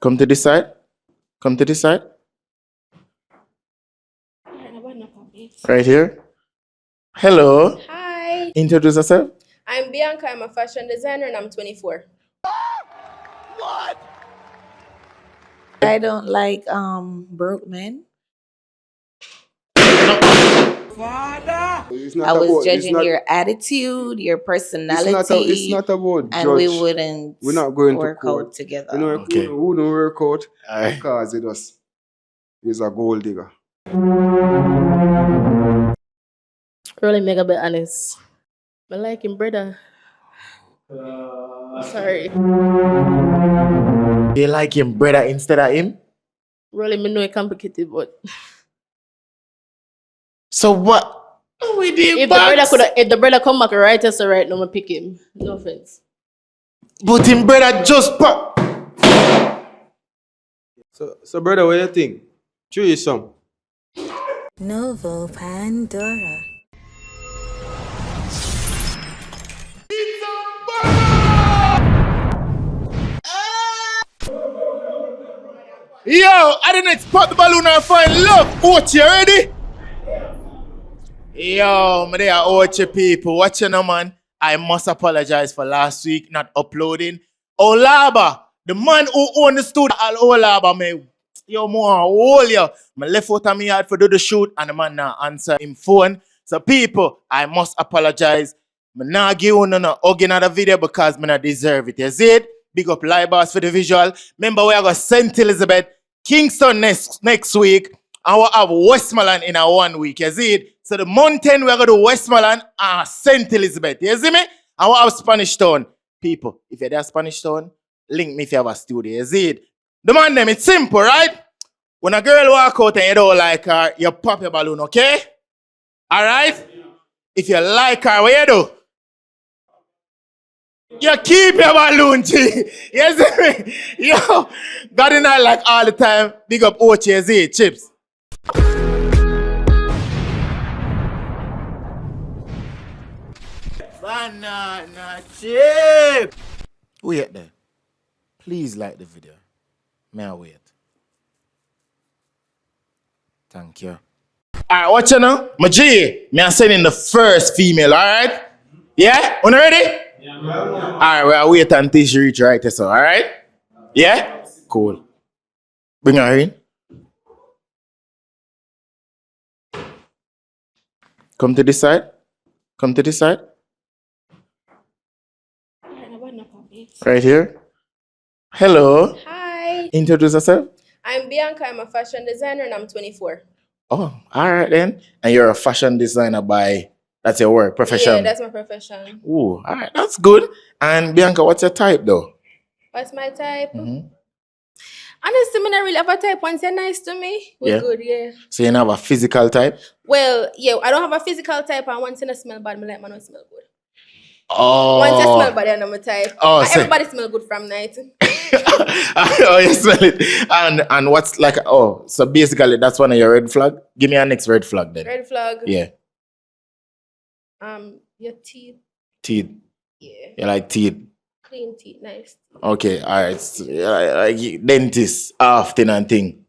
Come to this side. Come to this side. Right here. Hello. Hi. Introduce yourself. I'm Bianca. I'm a fashion designer and I'm 24. What? I don't like broke men. I was judging your attitude, your personality. It's not about and judge. we wouldn't We're not going work to court out together. You know, Okay. we wouldn't work out Aye. because he's a gold digger. Really make a bit honest. I like him, brother. Sorry. You like him brother instead of him? Really, me know it's complicated, but So what? We did if the brother come back right us right now, I pick him. No offense. But him brother just pop. So brother, what you think? Choose some. Novo Pandora. Yo, I didn't expect the balloon and find love. Ocho, you ready? Yo, me there Ocho people. Watch you now, man. I must apologize for last week not uploading. Olaba, the man who owned the studio, Olaba, me. Yo, more hold you. Me left out of me yard for do the shoot and the man now answer him phone. So people, I must apologize. Me not give you no hug in the video because me not deserve it. You see it? Big up Libas for the visual. Remember we are going to St. Elizabeth, Kingston next week. And we'll have Westmoreland in a 1 week. You see it? So the mountain we are going to do Westmoreland and St. Elizabeth. You see me? And we'll have Spanish Town. People, if you're there Spanish Town, link me if you have a studio. You see it? The man them, it's simple, right? When a girl walk out and you don't like her, you pop your balloon, okay? Alright? If you like her, what you do? You keep your balloon, G. You see me? Yo, God in I like all the time. Big up Ocho, you see it? Chips. Banana chip. Wait there. Please like the video. May I wait? Thank you. Alright, watch you now. My G, me I send in the first female, alright? Yeah? Una ready? Yeah. Alright, we'll wait until she reach right there, so alright? Yeah? Cool. Bring her in. Come to this side. Come to this side. Right here. Hello. Hi. Introduce yourself. I'm Bianca. I'm a fashion designer and I'm 24. Oh, all right then. And you're a fashion designer that's your work, profession. Yeah, that's my profession. Ooh, all right, that's good. And Bianca, what's your type though? What's my type? Mm-hmm. Honestly, I don't really have a type. Once you're nice to me, we're good, yeah. So you don't have a physical type? Well, yeah, I don't have a physical type, and once you smell bad, I like man smell good. Oh. Once you smell bad, I know my type. Oh, so everybody smell good from night. oh, you smell it. And what's like, oh, so basically that's one of your red flag? Give me a next red flag then. Red flag? Yeah. Your teeth. Teeth. Yeah. You like teeth? Clean teeth, nice. Okay, all right. So, like dentist often and thing.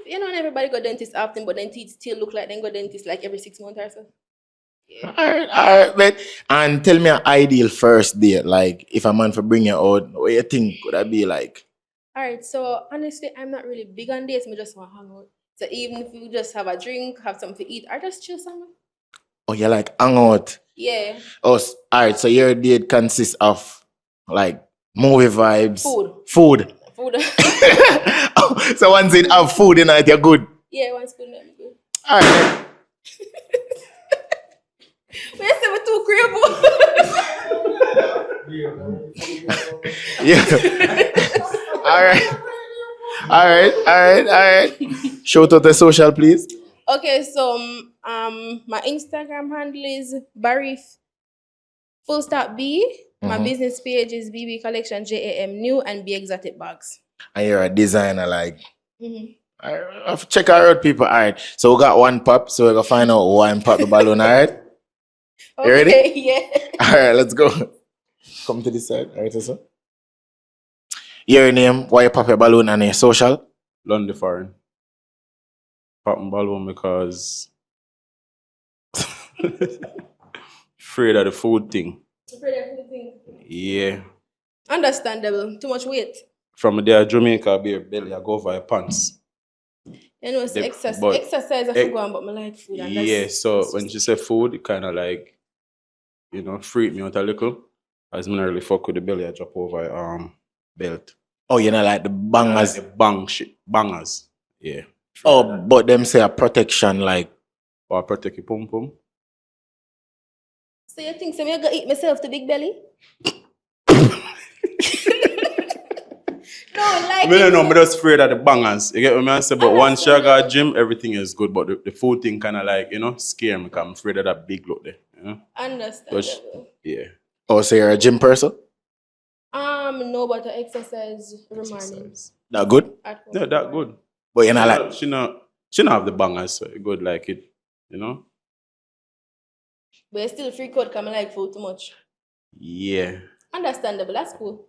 You know, everybody go dentist often, but then teeth still look like they go dentist like every 6 months or so. Yeah. All right, man. And tell me an ideal first date. Like, if a man for bring you out, what you think could that be like? All right, so honestly, I'm not really big on dates. I just want to hang out. So even if you just have a drink, have something to eat, or just chill somewhere. Oh, you like hang out? Yeah. Oh, all right. So your date consists of like movie vibes, food. Oh, so once it have food in it, you're good. Yeah, once food, I'm good. All right. We are too Yeah. All right. Shout out the social, please. Okay, so my Instagram handle is Barif _B. My business page is BB Collection JAM New and B Exotic Bags. And you're a designer, like. I'll check out people. All right. So we got one pop. So we're gonna find out one pop the balloon. All right. Okay, you ready? Yeah. All right. Let's go. Come to this side. All right, so. Your name, why you pop your balloon and your social? London foreign. Popping balloon because afraid of the food thing. Yeah. Understandable. Too much weight. From there, Jamaica, beer belly, I go over your pants. You know, it's The- exercise. but- Exercise I should go on, but I like food. And Yeah, that's, so when she said food, it kind of like, you know, freaked me out a little. As I really fuck with the belly, I drop over belt. Oh, you know, like the Like bangers. the bang shit, bangers. Yeah. Oh, but them say a protection, like, Or protect your pum pum. So you think so me gonna eat myself to big belly? No, like I mean, no, I'm just afraid of the bangers. You get what I say? But once you got gym, everything is good. But the food thing kind of like, you know, scare me because I'm afraid of that big look there. You know? Understandable. Yeah. oh, so you're a gym person? No, but I exercise every morning. Exercise. That good? At home. Yeah, that good. But you know, like, She not have the bangers, so it good like it, you know? But I still freak out because I like food too much. Yeah. Understandable, that's cool.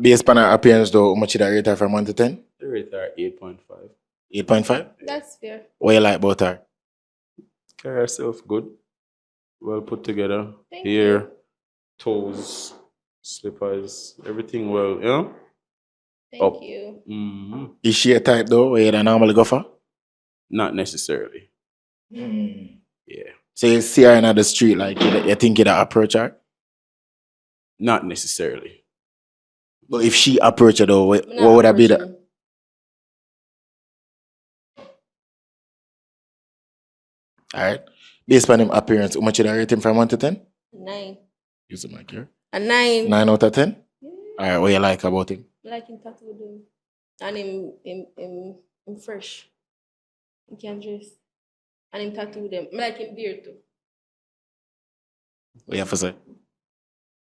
based on her appearance, though, how much you rate her from 1 to 10? The rate are 8.5. 8.5? That's fair. What you like about her? Carry herself good. Well put together. Thank Hair, you. toes, slippers, everything well, you know? Thank Up. you. Mm-hmm. Is she a type, though, where you normally go for? Not necessarily. Yeah. So you see her in the street, like, you think you'd approach her? Not necessarily. But if she approach her, though, what I'm not would that be? That? approaching. All right. Based on him appearance, how much you rate him from 1 to 10? 9. Use the mic here. A 9. 9 out of 10? Yeah. All right, what you like about him? I like him tattooed him. And him fresh. He can dress. And him tattooed him. I like him beard too. What you have to say?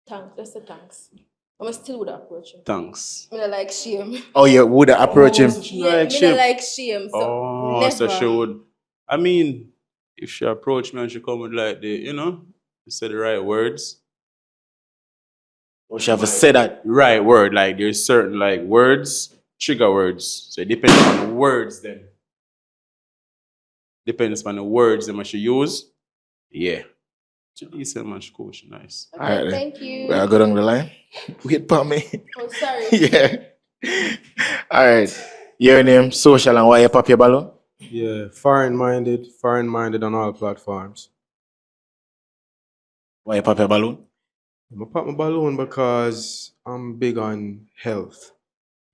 Thanks. Just the thanks. I still would approach him. Thanks. I don't like shame. Oh, you would approach him? Yeah, Like I shame. don't like shame. So Oh, never. so she would. I mean, if she approach me and she come with like the, you know, say the right words. Or she have to say that? Right word, like there's certain like words, trigger words. So it depends on the words then. Depends on the words that she use. Yeah. She decent man, she cool, she nice. Okay, Alright then. thank you. Well, I go down the line. Wait for me. Oh, sorry. Yeah. All right. Your name, social, and why you pop your balloon? Yeah, foreign-minded on all platforms. Why you pop your balloon? I pop my balloon because I'm big on health.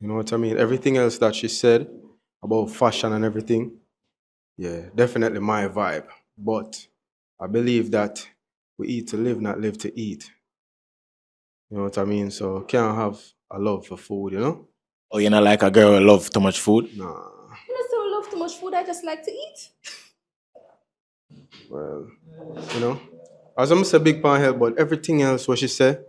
You know what I mean? Everything else that she said about fashion and everything, yeah, definitely my vibe. But I believe that we eat to live, not live to eat. You know what I mean? So can't have a love for food, you know? Oh, you're not like a girl who love too much food? Nah. I don't still love too much food. I just like to eat. Well, you know, as I'm a big pan health, but everything else what she said,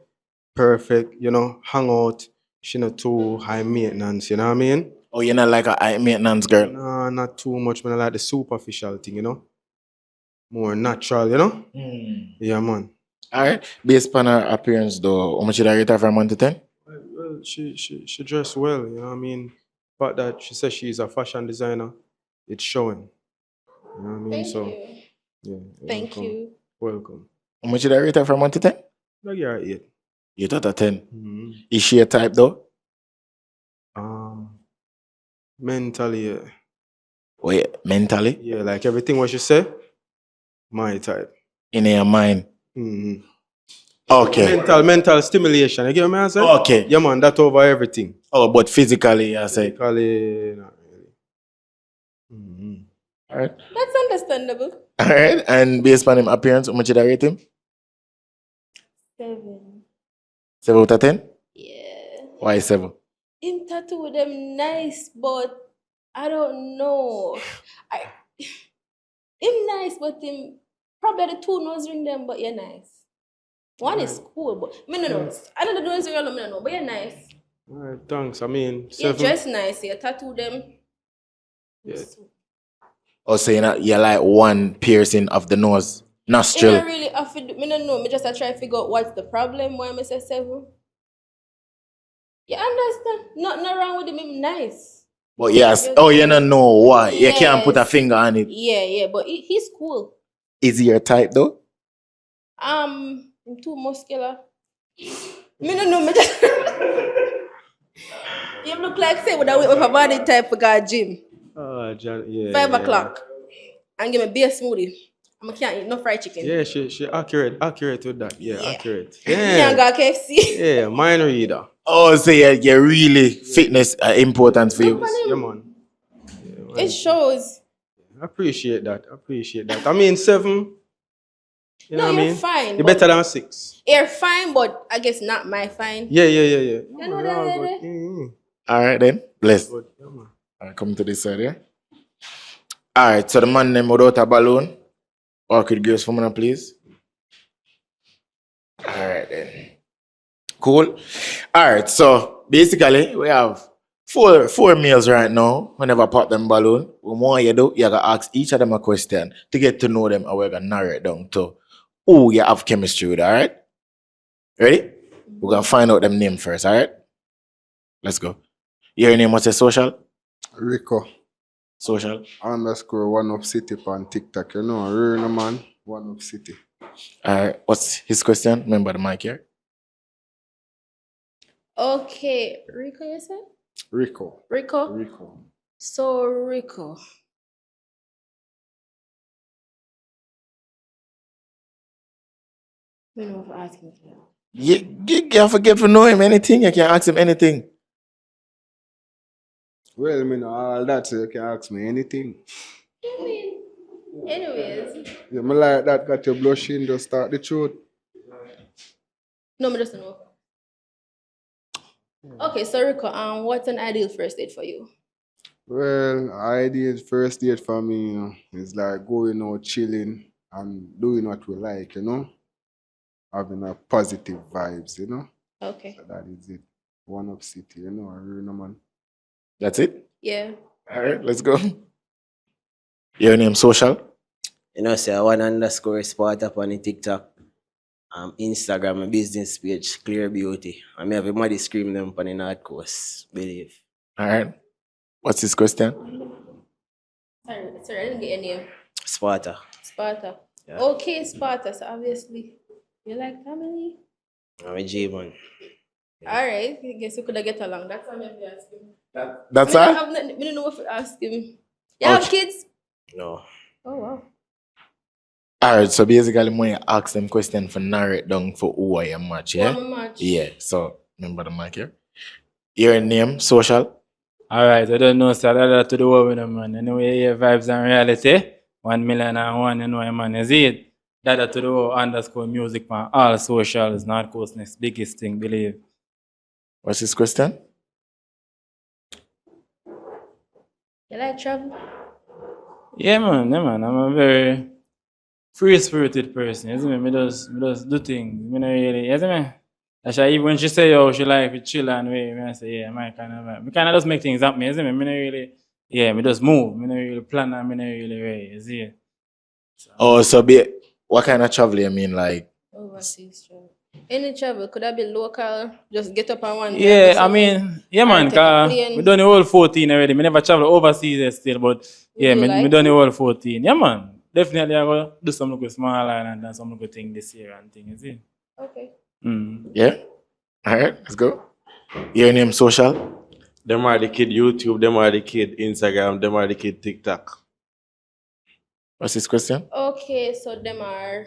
perfect, you know, hang out, she not too high maintenance, you know what I mean? Oh, you're not like a high maintenance girl? Nah, not too much, man. I like the superficial thing, you know? More natural, you know? Yeah, man. All right. Based on her appearance, though, how much did I rate her from 1 to 10? Well, she dressed well, you know what I mean? But that she says she's a fashion designer, it's showing. You know what I mean? Thank so, you. yeah. Thank welcome. you. Welcome. How much did I rate her from 1 to 10? Like you're at 8. You thought a 10. Mm-hmm. Is she a type, though? Mentally, yeah. Wait, mentally? Yeah, like everything what she said, my type. In your mind? Mm-hmm. Okay. Mental stimulation. You get what I say? Okay. Yeah, man, that over everything. Oh, but physically, I say. Physically, not really. Mm-hmm. All right. That's understandable. All right. And based on him appearance, how much did I rate him? 7. 7 out of 10? Yeah. Why 7? Him tattoo them nice, but I don't know. Him nice, but him probably the 2 nose ring them, but you're nice. One is cool, but I don't know. I don't know the nose ring alone, I don't know, but you're nice. All right, thanks. I mean, You 7. dress nice, you tattoo them. Yeah. Oh, so you like one piercing of the nose, I nostril. don't really have to do, I don't know, I just try to figure out what's the problem, why I say 7. You understand? Nothing wrong with him nice. But yes, oh, you don't know why. You can't put a Yes. finger on it. Yeah, but he's cool. Is he your type though? I'm too muscular. Me no know me just You look like say with a body type for God gym. Oh, John, yeah. 5 o'clock. And give me beer smoothie. I can't eat no fried chicken. Yeah, she accurate with that. Yeah, Yeah. accurate. Can't Yeah, go KFC. yeah, mind reader. Oh, so you're really fitness important for you. Look on Yeah, him. man. It shows. I appreciate that. I mean, 7. You know No, what I you're mean? fine. You're but- better than 6. You're fine, but I guess not my fine. Yeah. You know man, that all lady? good. Yeah. All right then, bless. Good. Yeah, man. All right, come to this side, yeah. All right, so the man named without a balloon. Orchid girls for me, please. All right then. Cool. All right, so basically we have four meals right now. Whenever I pop them balloon, what you do, you gotta ask each of them a question to get to know them, and we're gonna narrow it down to who you have chemistry with. All right. Ready? We're gonna find out them name first. All right. Let's go. Your name what's your social? Rico Social. _ one up city on TikTok. You know, real man, one up city. All right. What's his question? Remember the mic here. Okay, Rico, you said? Rico. Rico? So, Rico. I don't know if I ask him for that. You can't forget to know him anything. You can ask him anything. Well, me know all that, so you can ask me anything. I mean, anyways. Yeah, me like that, got you blushing, just start the truth. No, me just don't know. Okay, so Rico, what's an ideal first date for you? Well, ideal first date for me is like going out, chilling, and doing what we like, you know? Having a positive vibes, you know? Okay. So that is it. One up city, you know, a real man. That's it. Yeah. All right. Let's go. Your name social. You know, say one underscore spot up on the TikTok, Instagram, my business page, Clear Beauty. I mean, everybody scream them on the North Coast, believe. All right. What's his question? Sorry, I didn't get your name. Sparta. Sparta. Yeah. Okay, Sparta. So obviously, you like family? I'm a J man. All right. I guess we could get along. That's all I'm going to ask him. That's I all. don't know what to ask him. You have Okay. kids? No. Oh, wow. All right. So basically, when you ask them question for narrow it down for who I am match, yeah. One match. Yeah. So remember the mic here. Your name social. Alright, I don't know, sir. That to the world with them, man. Anyway, yeah, vibes and reality. 1,000,001, you know, man. Is it? That to the world underscore music, man. All socials, North Coast next biggest thing, believe. What's his question? You like travel? Yeah, man. I'm a very free-spirited person. You see me? Me just do things. Me not really, you see me? That's why even when she say, yo, she like to chill and way, me I say, yeah, my kind of vibe. Me kind of just make things happen, you see me? Me not really, yeah, me just move. Me not really plan and me not really way, you see? Oh, so what kind of travel you mean? Like, Overseas travel. Any travel? Could that be local? Just get up on one day and Yeah, do I mean, yeah, man, take a cause plane. we done the whole 14 already. Me never travel overseas still, but yeah, you me like done the whole 14. Yeah, man. Definitely I go do some little small island and some little thing this year and thing, you see? Okay. yeah. All right. Let's go. Your name social. Them are the kid YouTube, them are the kid Instagram, them are the kid TikTok. What's his question? Okay, so them are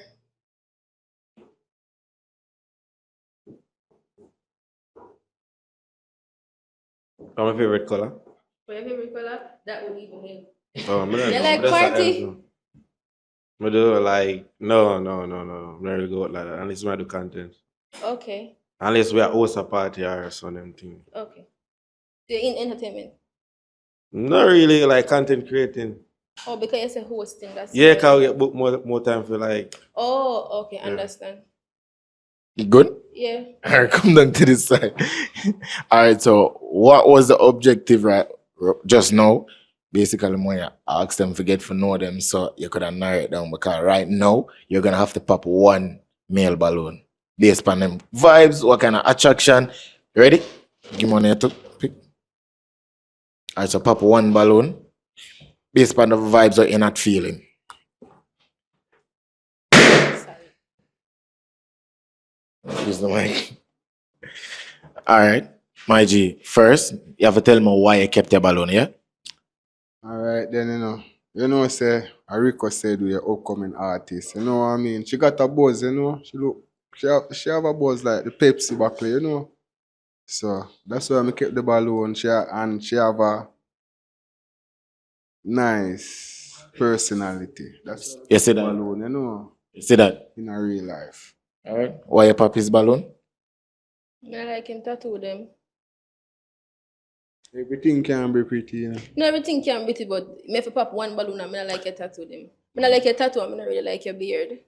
What's my favorite color? for your favorite color, that would even help. Oh, me You don't like know. That's what party? I do. Me do like no. Me never go out like that unless we do content. Okay. Unless we are host a party or some them thing. Okay. So you're in entertainment. Not really like content creating. Oh, because you say hosting, that's Yeah, why. cause we get book more time for like Oh, okay, understand. You good? Yeah. All right, come down to this side. All right, so what was the objective right just now? Basically, when you ask them to get to know them, so you could have narrowed it down because right now you're gonna have to pop one male balloon based on them vibes, what kind of attraction. Ready? Give me one here to pick. Alright, so pop one balloon. Based on the vibes that you're not feeling. Use the mic. Alright, my G. First, you have to tell me why you kept your balloon, yeah? Alright, then say Rico said we're upcoming artist. You know what I mean? She got a buzz, you know. She have a buzz like the Pepsi buckle, you know. So that's why I kept the balloon. She have a nice personality. That's You see the that? balloon, you know, You see that? in a real life. Alright. Why you pop his balloon? I like him tattoo them. Everything can be pretty, you know. No, everything can be pretty, but me if I pop one balloon and I like your tattoo them. I like your tattoo and I really like your beard.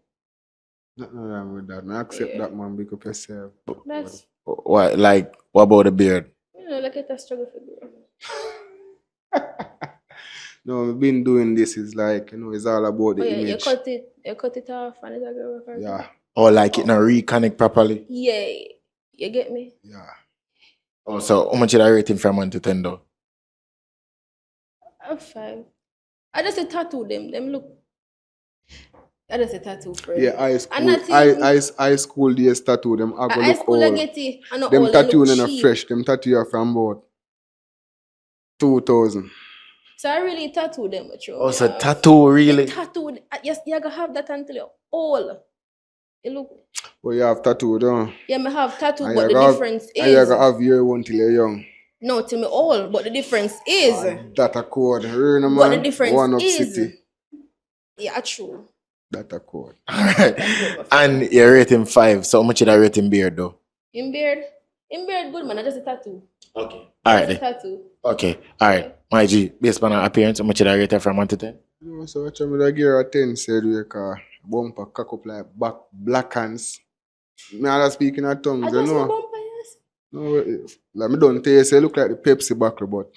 Nothing wrong with that. I accept that, man. Big up yourself. That's, What about the beard? like it's a struggle for girl. No, I've been doing this. It's like, you know, it's all about the Oh yeah, you image. cut it off and it's a girl. Yeah, Or like it not reconnect properly? Yeah, you get me? yeah. Oh, so how much did I rate him from 1 to 10 though? I'm 5. I just say tattoo them. Them look. I just say tattoo first. Yeah, high And school, that's it. high school days tattoo, them I go High look school I old. get it. I know Them old and tattoo look are cheap. fresh. Them tattoo are from about 2000. So I really tattoo them with you. Oh, so tattoo really? Tattoo. Yes, you gotta have that until you're old. It look. Well, you have tattoo, don't you? Yeah, me have tattoo, And but you the have- difference And you is gotta have your one till you're young. no till me old. But the difference is. That a code. You know, But the man? difference One up is. city. Yeah, true. That a code. Alright. And you rate him 5. So how much did I rate him beard though? In beard good man. I just a tattoo. Okay. Alright Just a then. tattoo. Okay. Alright. My G, based on her appearance, how much did I rate her from 1 to 10? You know, so what I'm gonna give her a 10 said we car bumper cock up like black hands. Me all speaking at I tongues, you just my know. bumper, yes. No, like me don't tell you, say look like the Pepsi buckle, but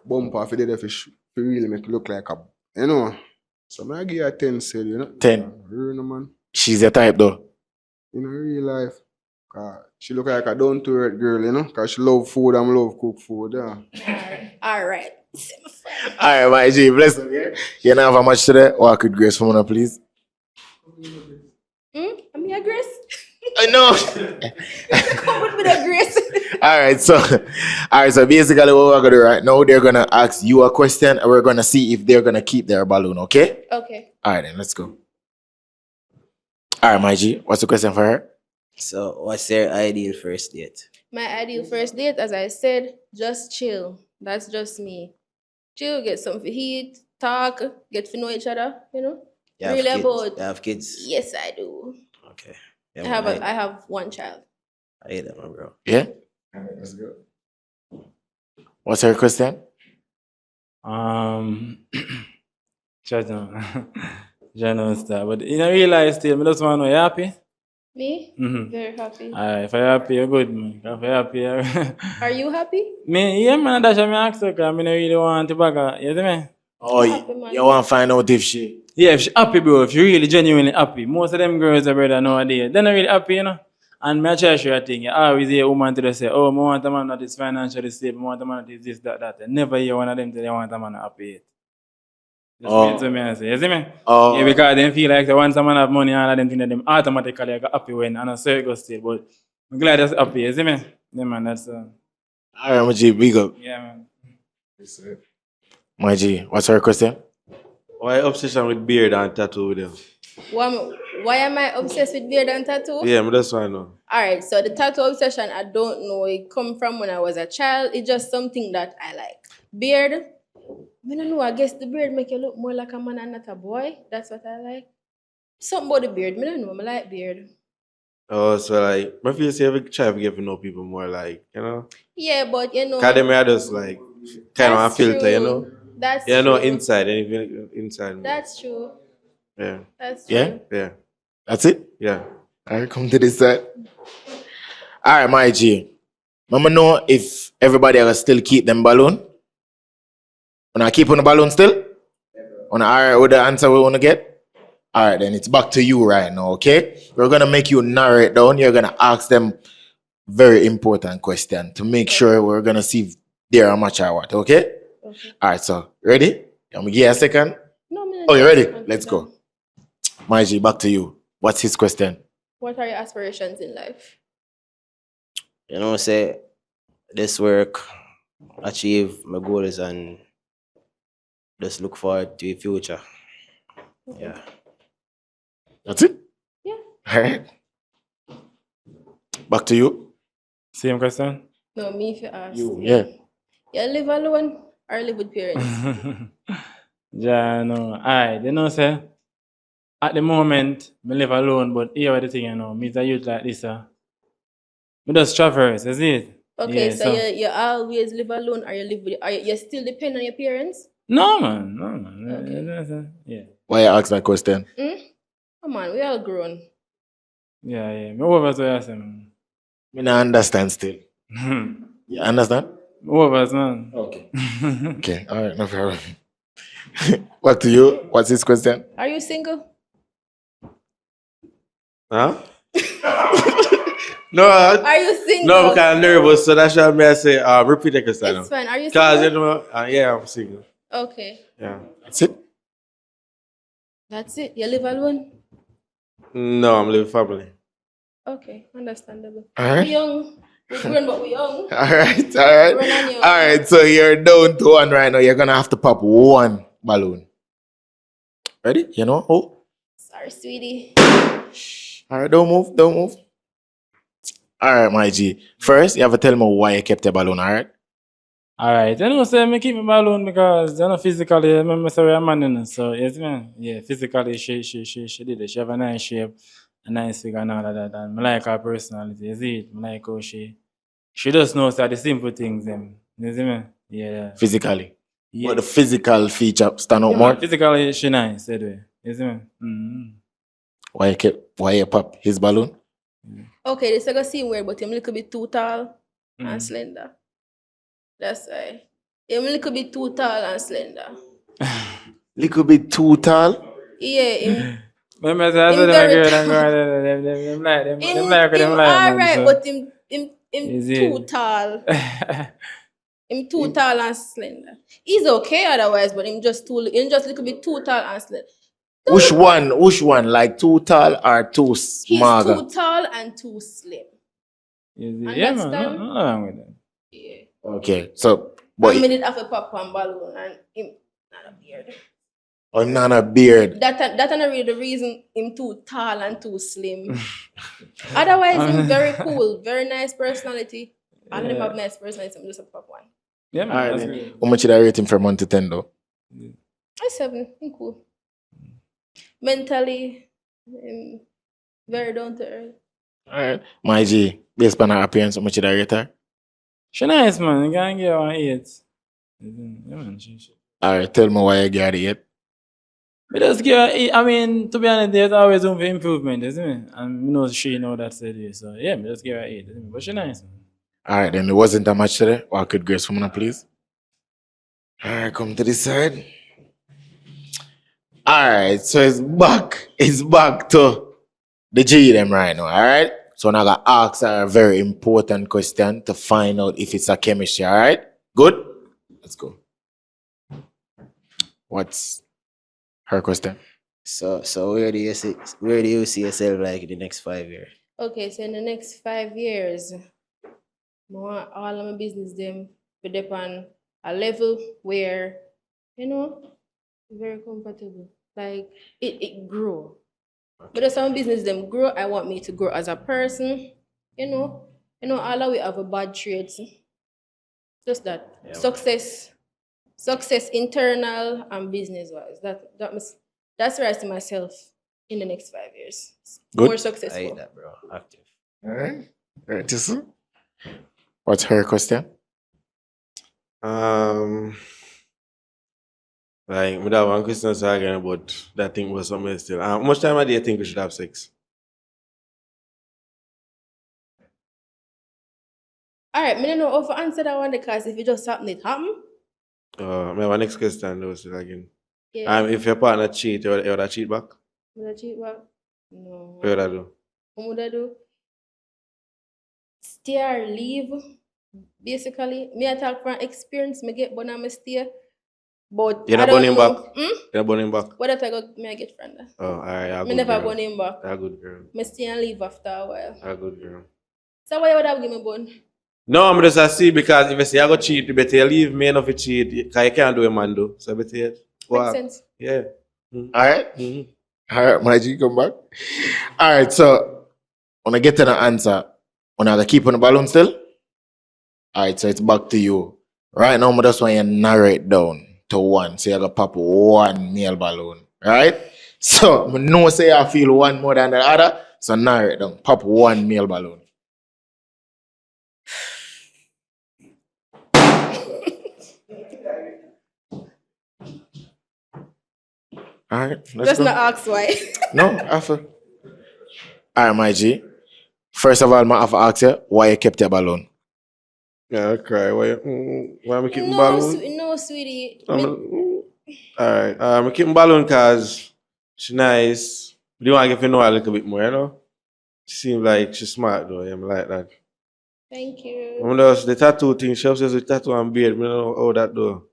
bumper if you did if you really make it look like a, you know. So I give her a 10 said, you know. 10. You know, man. She's your type though. In real life. She look like a down to earth girl, you know, because she love food and love cook food, yeah. All right. Alright, my G, bless him, yeah? You know how much today? Walk with grace for me, please. I'm your grace. I know. Come with me, the grace. Alright, so basically what we're gonna do right now, they're gonna ask you a question and we're gonna see if they're gonna keep their balloon, okay? Okay. Alright then, let's go. Alright, my G, what's the question for her? So, what's your ideal first date? My ideal first date, as I said, just chill. That's just me. Chill, get something to eat, talk, get to know each other, you know? You have Really kids? about- You have kids? Yes, I do. Okay. Yeah, I have one child. I hate that, my bro. Yeah? Let's go. What's her question? General stuff. But in a real life still, I just want to know, you happy? Me? Mm-hmm. Very happy. Alright, if you're happy, you're good, man. If you're happy, Are you happy? me, yeah, man, that's what I ask her, because I don't really want to back. You see me? Oh, Happy, man. you want to find out if she... Yeah, if she happy, bro, if you really genuinely happy. Most of them girls are brother nowadays, they're not really happy, you know. And me I try to show you a thing. You always hear a woman to say, oh, I want a man that is financially stable, I want a man that is this, that. You never hear one of them say they want a man happy yet. Just Oh. to me and say, you see me? Oh. Yeah, because they feel like they want someone have money and all of them think that them automatically get happy when and a circle state. But I'm glad that's happy, you see me? Yeah, man, that's Alright, my G, big up. yeah, man. My G, what's her question? Why obsession with beard and tattoo with them? Why am I obsessed with beard and tattoo? Yeah, but that's why I know. Alright, so the tattoo obsession, I don't know. It come from when I was a child. It's just something that I like. Beard, I don't know. I guess the beard make you look more like a man and not a boy. That's what I like. Something about the beard. I don't know. I like beard. Oh, so like, my feel say every try to get to know people more, like, you know? Yeah, but you know. Cause them are just like, kind of a that's filter, you true. know? That's You know, true. inside, anything inside. That's true. Yeah, That's true. Yeah? yeah, That's it? yeah. Alright, come to this side. Alright, my G. Mama know if everybody will still keep them balloon. Wanna keep on the balloon still? Wanna alright with the answer we wanna get? Alright, then it's back to you right now, okay? We're gonna make you narrow it down. You're gonna ask them very important question to make sure we're gonna see if they're a match or what. Okay? Okay. All right. So ready? I'm gonna give you a second. No, man. Oh, you ready? Let's go. My G, back to you. What's his question? What are your aspirations in life? You know, say this work, achieve my goals, and just look forward to the future. Yeah. That's it? Yeah. All right. Back to you. Same question. No, me if you ask. Yeah. You live alone or live with parents? Yeah, no. Alright, you know, say, at the moment, I live alone, but here the thing, you know, meet a youth like this, me just traverse, is it? Okay, Yeah, so you always live alone or you live with you still depend on your parents? No, man. Okay. Yeah. Why you ask that question? Come on, we all grown. Yeah. Me over to you, say, man. Me not understand still. You understand? Me over, man. Okay. Okay. All right. No problem. Back to you. What's his question? Are you single? Huh? No, Are you single? no, because I'm nervous, so that's why I say, repeat the question. It's fine. Are you Because, you single? know, yeah, I'm single. Okay. Yeah. That's it. That's it. You live alone? No, I'm living family. Okay, understandable. All right. We young. We're grown, but we're young. All right. All right. Run on your- All right. So you're down to one right now. You're gonna have to pop one balloon. Ready? You know? Oh. Sorry, sweetie. All right. Don't move. Don't move. All right, my G. First, you have to tell me why you kept the balloon. All right. Alright, you know, say, me keep my balloon because, you know, physically, I'm sorry, I'm man, you know, so, yes, man. Yeah, physically, she did it. She have a nice shape, a nice figure, and all of that. And I like her personality, you see it? I like how she just knows that the simple things, them. You see me? Yeah. Physically. Yeah. But the physical feature stand out Yeah, more. man, physically, she nice, anyway. You see me? Mm-hmm. Why you pop his balloon? Okay, this is gonna seem weird, but I'm a little bit too tall Mm. and slender. That's why. I'm a little bit too tall and slender. Little bit too tall. Yeah, Remember, I said, them very girl, tall. them like, him man, alright, so. but him Is too it? tall. Him too tall and slender. He's okay otherwise, but him just a little bit too tall and slender. Which one? Which one? Like too tall or too He's mager? too tall and too slim. Is it? Yeah, man, Understand? no wrong with that. Yeah. Okay, so But but I did have a pop one balloon and him not a beard. I'm not a beard. That not really the reason him too tall and too slim. Otherwise, him very cool, very nice personality. All of them have nice personality. I'm just a pop one. Yeah, man, Alright that's then. great. How much did I rate him from 1 to 10 though? I 7. Him cool. Mentally, very down to earth. Alright. My G, based on her appearance, how much did I rate her? She nice, man. You can't give her an 8. Yeah, man, she. Alright, tell me why you got it. We just give her 8. I mean, to be honest, there's always room for improvement, isn't it? And you know she know that's it. So yeah, we just give her 8. Isn't it? But she nice, man. Alright, then it wasn't a match today. What could Grace from please? Alright, come to this side. Alright, so it's back. It's back to the G them right now, alright? So now I gotta ask her a very important question to find out if it's a chemistry, alright? Good? Let's go. What's her question? So where do you see yourself like in the next 5 years? Okay, so in the next 5 years, I want all of my business them to depend a level where, very comfortable. Like it grow. But if some business them grow, I want me to grow as a person. All of we have a bad traits. Just that. Yeah. Success internal and business wise. That's where I see myself in the next 5 years. Good. More I successful. hate that, bro. Active. Alright. Alright, Tissue. What's her question? Like, we have one question again about that thing was something else still. How much time do you think we should have sex? Alright, I don't know if I answer that one because if it just happen, it happen. My next question was again. Yeah. If your partner cheat, you would cheat back? Would I cheat back? No. What would I do? What would I do? stay or leave. Basically, me I talk from experience, me get born and me stay. But You're I not born don't him know. back? You're not born him back? What if I go me I get friend? Oh, alright, a Me good never girl. born him back. A good girl. Me stay and leave after a while. A good girl. So why you would have given me born? No, I'm just a see because if I say I go cheat, you better leave me enough to cheat. Because you can't do a man do. So I better Makes sense. Yeah. All right. Mhm. All right, my G, come back. All right, so when I get to the answer, when I keep on the balloon still. All right, so it's back to you. Right now, I just want you to narrow it down to one. So you got pop one male balloon. Right? So I know say I feel one more than the other. So narrow it down. Pop one male balloon. All right, let's Just go. not ask why. No, after. All right, my G. First of all, I have to ask you why you kept your balloon. Yeah, I cry. Why am I keeping no, balloon? no, sweetie. Alright, I'm keeping balloon because she's nice. But you want to get to know her a little bit more, you know? She seems like she's smart though, yeah, I like that. Thank you. The tattoo thing, she obsessed with tattoo and beard, I don't know how that do.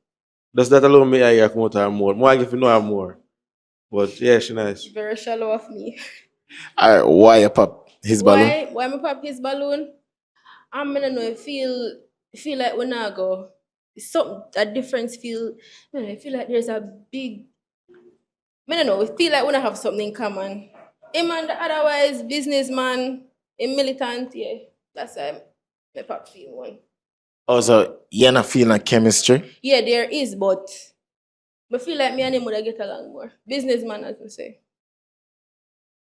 Does that alone make I come out her more? More I get to know her more. But yeah, she's nice. Very shallow of me. All right, why you pop his balloon? Why me pop his balloon? I'm gonna know. I feel like when I go, it's something a difference. I feel like there's a big. I don't know. I feel like when I have something in common. Him and the otherwise businessman, a militant. Yeah, that's why my pop feel one. Also, you're not feeling chemistry? Yeah, there is, but I feel like me and him would get along more. Businessman, as we say.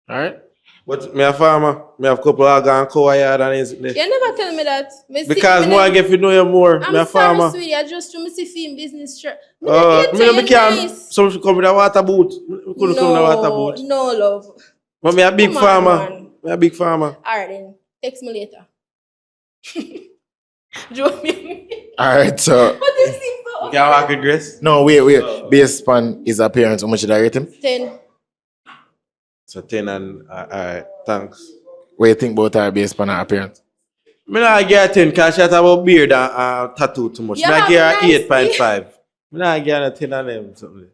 All right. But me a farmer, me have couple of organ cow yard and is there. You never tell me that. Because more I get to know you more. I'm Me a sorry, farmer. sweetie. I just want to see him business shirt. Me can't. Some should come with a water boot. Me couldn't come with a water boot. No, love. But me a big Come on, farmer. man. Me a big farmer. All right, then. Text me later. Joke me. All right, so. What is he for? You can walk with grace? No, wait. Based on his appearance, how much did I rate him? 10. So 10 and alright, thanks. What do you think about her based on her appearance? Me not give her 10 because she has about beard and tattoo too much. You Me have give her nice 8.5. Me not give her a 10 and them something.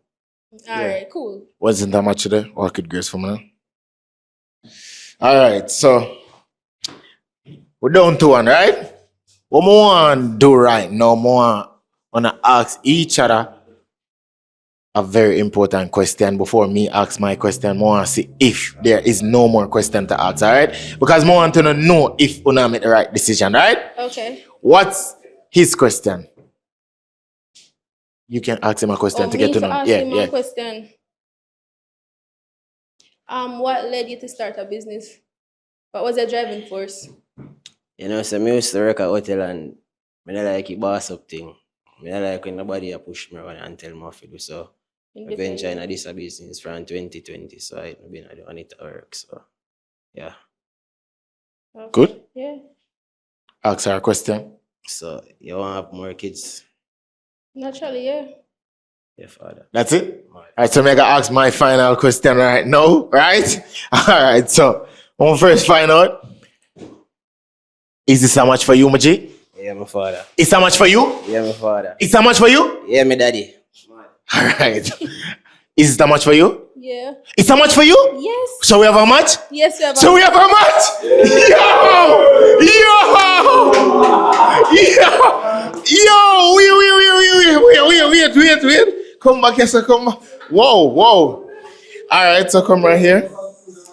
All right, cool. Wasn't that much today? Walk with grace for me now. All right, so we're down to one, right? What we want to do right now, we want to ask each other a very important question. Before me ask my question, I want to see if there is no more question to ask, all right? Because I want to know if we make the right decision, right? Okay. What's his question? You can ask him a question to get to know. Ask Yeah, him yeah. a question. What led you to start a business? What was your driving force? You know, so me used to work at hotel and I don't like it boss up thing. I don't like when nobody push me around and tell me what to do. So I venture in this business from 2020. So I've been doing it at work. So yeah. Okay. Good. Yeah. Ask her a question. So you want to have more kids? Naturally, yeah. Yeah, father. That's it? All right, so I'm going to ask my final question right now, right? All right, so I want first find out, is this how much for you, Maji? Yeah, my father. It's how much for you? Yeah, my father. It's how much for you? Yeah, my daddy. All right. Is it how much for you? Yeah. It's how much for you? Yes. So we have how much? Yes, we have. So we have how much? Wait. Come back here, so come back. Whoa. All right, so come right here.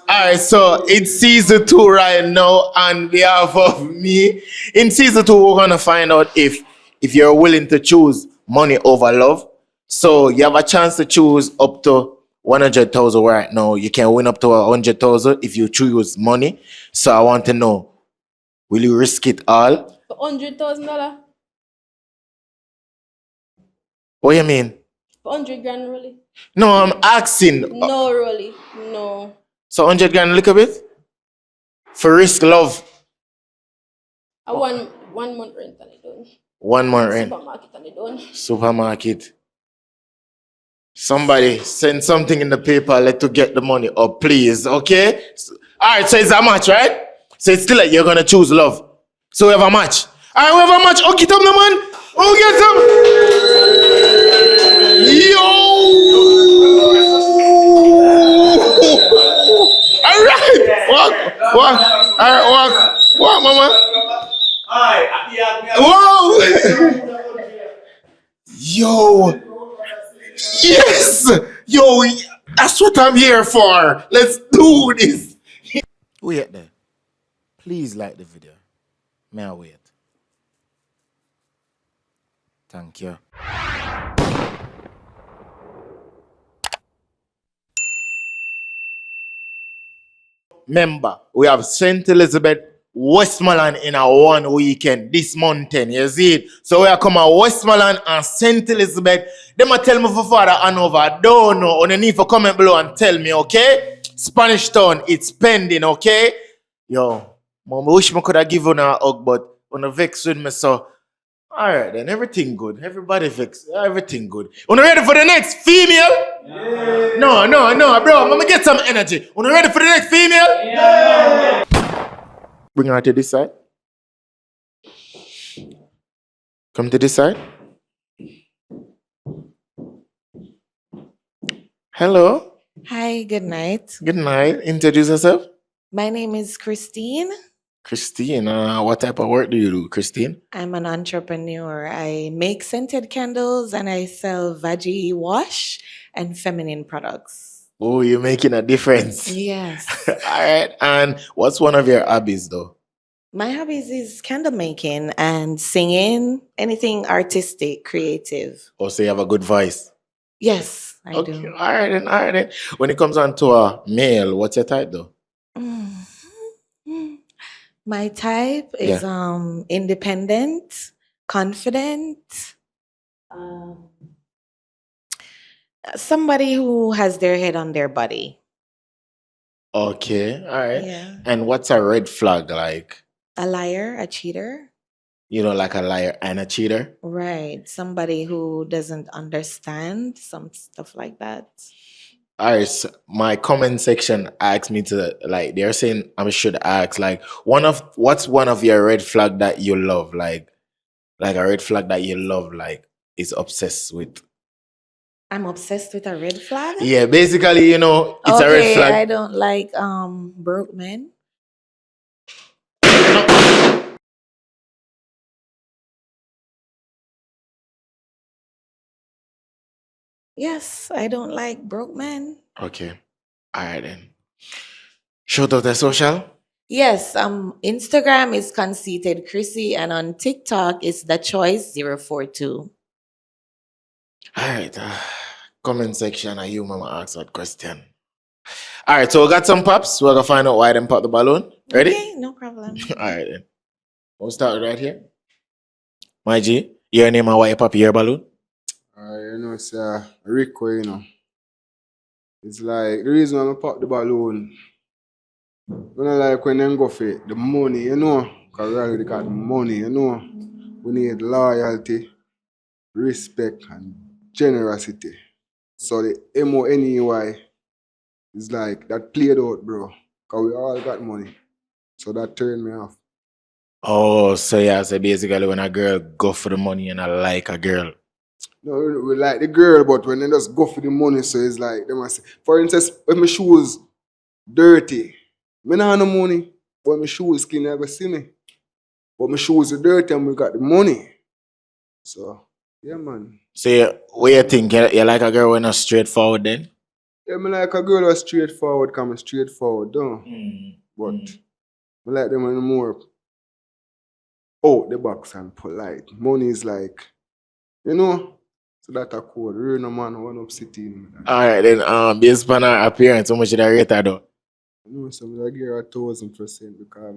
All right, so it's season 2 right now on behalf of me. In season 2, we're going to find out if you're willing to choose money over love. So you have a chance to choose up to 100,000 right now. You can win up to 100,000 if you choose money. So I want to know, will you risk it all? For $100,000? What do you mean? For 100 grand, really? No, I'm asking. No, really. No. So 100 grand, a little bit? For risk love. I want 1 month rent and it done. 1 month rent. Supermarket and it done. Supermarket. Somebody send something in the paper, let to get the money up, please, okay? All right, so it's how much, right? So it's still like you're going to choose love. So we have a match. Alright, we have a match. Oh, get up, no man. Oh, get up. Yo. Alright. Walk. Alright, walk, mama. Whoa. Yo. Yes. Yo, that's what I'm here for. Let's do this. Wait there. Please like the video. May I wait? Thank you. Remember, we have St. Elizabeth, Westmoreland in a one weekend this mountain. You see it? So we are come at Westmoreland and St. Elizabeth. They might tell me for father Hanover. I don't know. On the need for comment below and tell me, okay? Spanish Town, it's pending, okay? Yo, mom, I wish I could have given her a hug, but on a vex with me, so. Alright then, everything good. Everybody vex. Everything good. Una ready for the next female? Yeah. No, bro. I'm gonna get some energy. Una ready for the next female? Yeah. Bring her to this side. Come to this side. Hello. Hi, good night. Good night. Introduce yourself. My name is Christine. Christine, what type of work do you do, Christine? I'm an entrepreneur. I make scented candles and I sell veggie wash and feminine products. Oh, you're making a difference. Yes. All right. And what's one of your hobbies, though? My hobbies is candle making and singing, anything artistic, creative. Oh, so you have a good voice. Yes, I Okay. do. All right then. When it comes on to a male, what's your type, though? My type is independent, confident, somebody who has their head on their body. Okay. All right. Yeah. And what's a red flag like? A liar, a cheater. You know, like a liar and a cheater? Right. Somebody who doesn't understand some stuff like that. All right, so my comment section asked me to like they're saying I should ask like what's one of your red flag that you love like a red flag that you love like is obsessed with. I'm obsessed with a red flag. Yeah, basically, you know, it's a red Okay, flag. I don't like broke men. Yes, I don't like broke men. Okay. All right then. Shout out the social. Yes, Instagram is conceited Chrissy and on TikTok it's the choice 042. All right. Comment section are you mama ask that question. All right, so we got some pops. We're gonna find out why them pop the balloon. Ready? Okay, no problem. All right then. We'll start right here. My G, your name and why you pop your balloon? You know, it's Rico, you know. It's like the reason why I pop the balloon. When I like when them go for it, the money, you know. Because we already got money, you know. We need loyalty, respect, and generosity. So the MONEY is like that played out, bro. Because we all got money. So that turned me off. Oh, so yeah, so basically when a girl go for the money and I like a girl. No, we like the girl, but when they just go for the money, so it's like, they must say, for instance, when my shoes dirty, I don't have no money, but my shoes clean, never see me. But my shoes are dirty and we got the money. So, yeah, man. So what you think? You like a girl when not straightforward then? Yeah, I like a girl who's straightforward, come straightforward, don't. But I like them when more out the box and polite. Money is like, you know, so that a code. Real no man, one up sitting. Alright then, based on her appearance, how much should I rate her though? You know, so I give her 1,000% because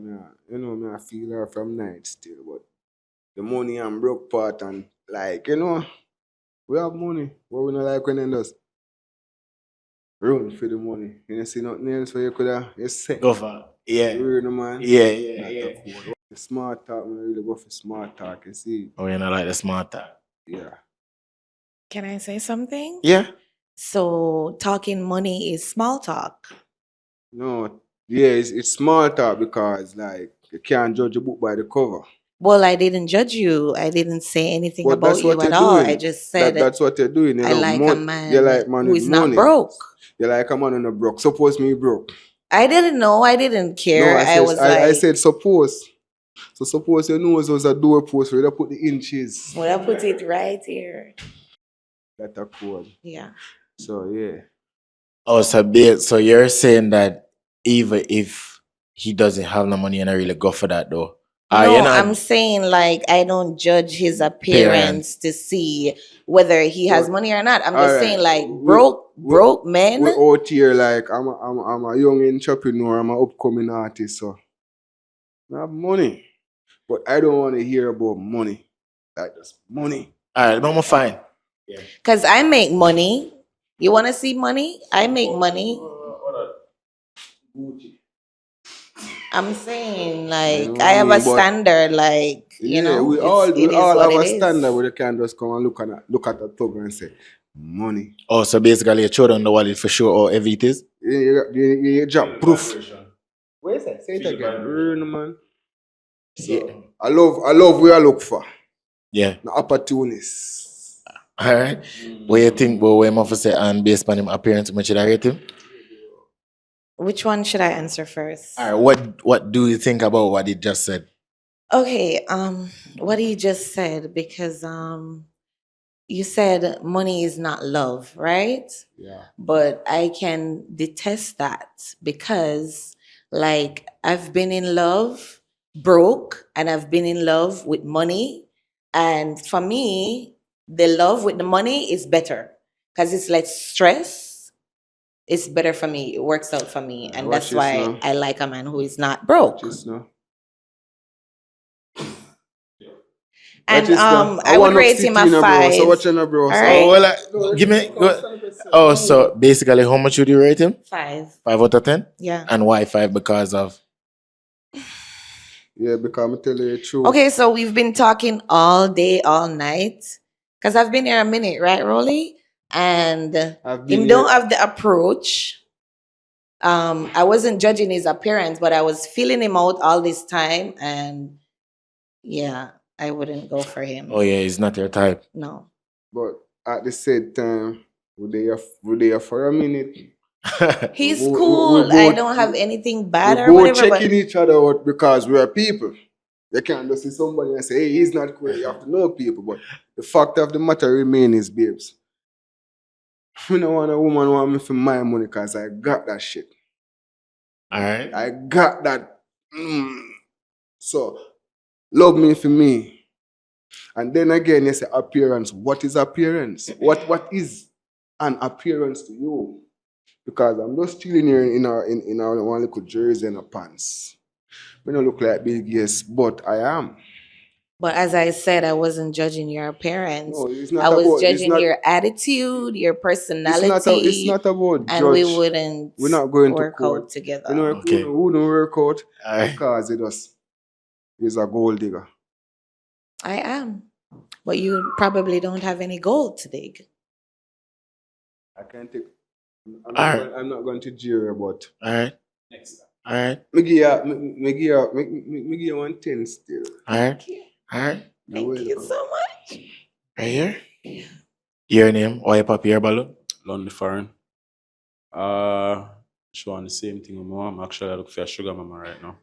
I feel her from night still, but the money and broke part and like, you know, we have money. What we not like when it does? Run for the money. You see nothing else where you could have you set. Go for it. Yeah. Real no man. Yeah. The smart talk, I really go for smart talk, you see. Oh, you not like the smart talk? Yeah. Can I say something? Yeah. So talking money is small talk. No, yeah, it's small talk because like You can't judge a book by the cover. Well, I didn't judge you. I didn't say anything But about that's what you at you're all. doing. I just said That's what you're doing. You I know, like a man you like man who with is not money. broke. You like a man who not broke. Suppose me broke. I didn't know. I didn't care. No, I was like, I said suppose. So suppose your nose was a doorpost where you put the inches. well, I put it right here. That's a code. Yeah. So yeah. Oh, so you're saying that even if he doesn't have no money, you not really go for that though. No, You're not I'm saying like I don't judge his appearance to see whether he has money or not. I'm just Alright. saying like We- broke men. We're out here like I'm a young entrepreneur, I'm an upcoming artist, so I have money. But I don't want to hear about money. Like just money. Alright, I'm fine. Because I make money. You want to see money? I make money. I'm saying, like, You know I what I have a mean? But- standard, like, you know, we it all is have what a it standard is. where you can just come and look at the thug and say, money. Oh, so basically you throw down the wallet for sure or heavy it is? You drop proof. What is that? Say it again. Man. Yeah. I love where I look for. Yeah. The opportunists. Alright. What you think about what him have to say and based on him appearance, how much should I rate him? Which one should I answer first? Alright, what do you think about what he just said? Okay, what he just said, because you said money is not love, right? Yeah. But I can detest that because, like, I've been in love broke and I've been in love with money. And for me, the love with the money is better because it's less stress. It's better for me. It works out for me. And Watch that's this why now. I like a man who is not broke. Just now. And Watch this now. I would rate him a 16, bro. 5. So watch now, bro. All So- right. Oh, well, give me. Oh, so basically, how much would you rate him? 5. 5 out of 10? Yeah. And why 5? Because of. Yeah, because I'm telling you the truth. Okay, so we've been talking all day, all night. Because I've been here a minute, right, Rolly? And I've been him don't here- have the approach. I wasn't judging his appearance, but I was feeling him out all this time. And yeah, I wouldn't go for him. Oh, yeah, he's not your type. No. But at the same time, we're there for a minute. He's We- we- cool. we I both- don't have anything bad or We're both whatever. But checking each other out because we are people. You can't just see somebody and say, hey, he's not cool. You have to know people. But the fact of the matter remains, babes. I don't want a woman who want me for my money because I got that shit. Alright. I got that. So, love me for me. And then again, you say appearance. What is appearance? What is an appearance to you? Because I'm just chilling here in our one little jersey and a pants. We don't look like big, yes, but I am. But as I said, I wasn't judging your appearance. No, it's not I was about- it's judging not- your attitude, your personality. It's not about judge. and we wouldn't We're not going to work court. out together. You know, Okay. who don't work out Alright. because he's a gold digger. I am. But you probably don't have any gold to dig. I can't take. Alright. I'm not going to jeer, but Alright. Alright. me give you 110 still. Alright. Alright. Thank you so much. Right here? Your name? Or your papi, your balloon? Lonely foreign. She want the same thing with my mom. Actually, I look for a sugar mama right now.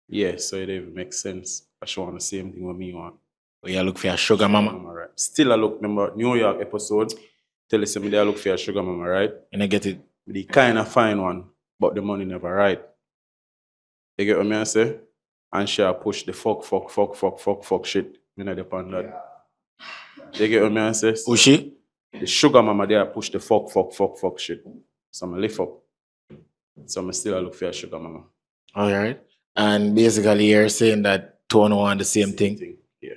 Yeah, so it even makes sense. She want the same thing with me want. Or you look for a sugar mama? Right. Still, I look, remember, New York episode, tell us me I look for a sugar mama, right? And I get it. The kind of fine one, but the money never right. You get what I say? And she push the fuck shit. Me not depend on that. You get what I say? Who's she? The sugar mama there push the fuck shit. So I lift up. So I still look for a sugar mama. Alright. And basically you're saying that two want the same thing. Yeah.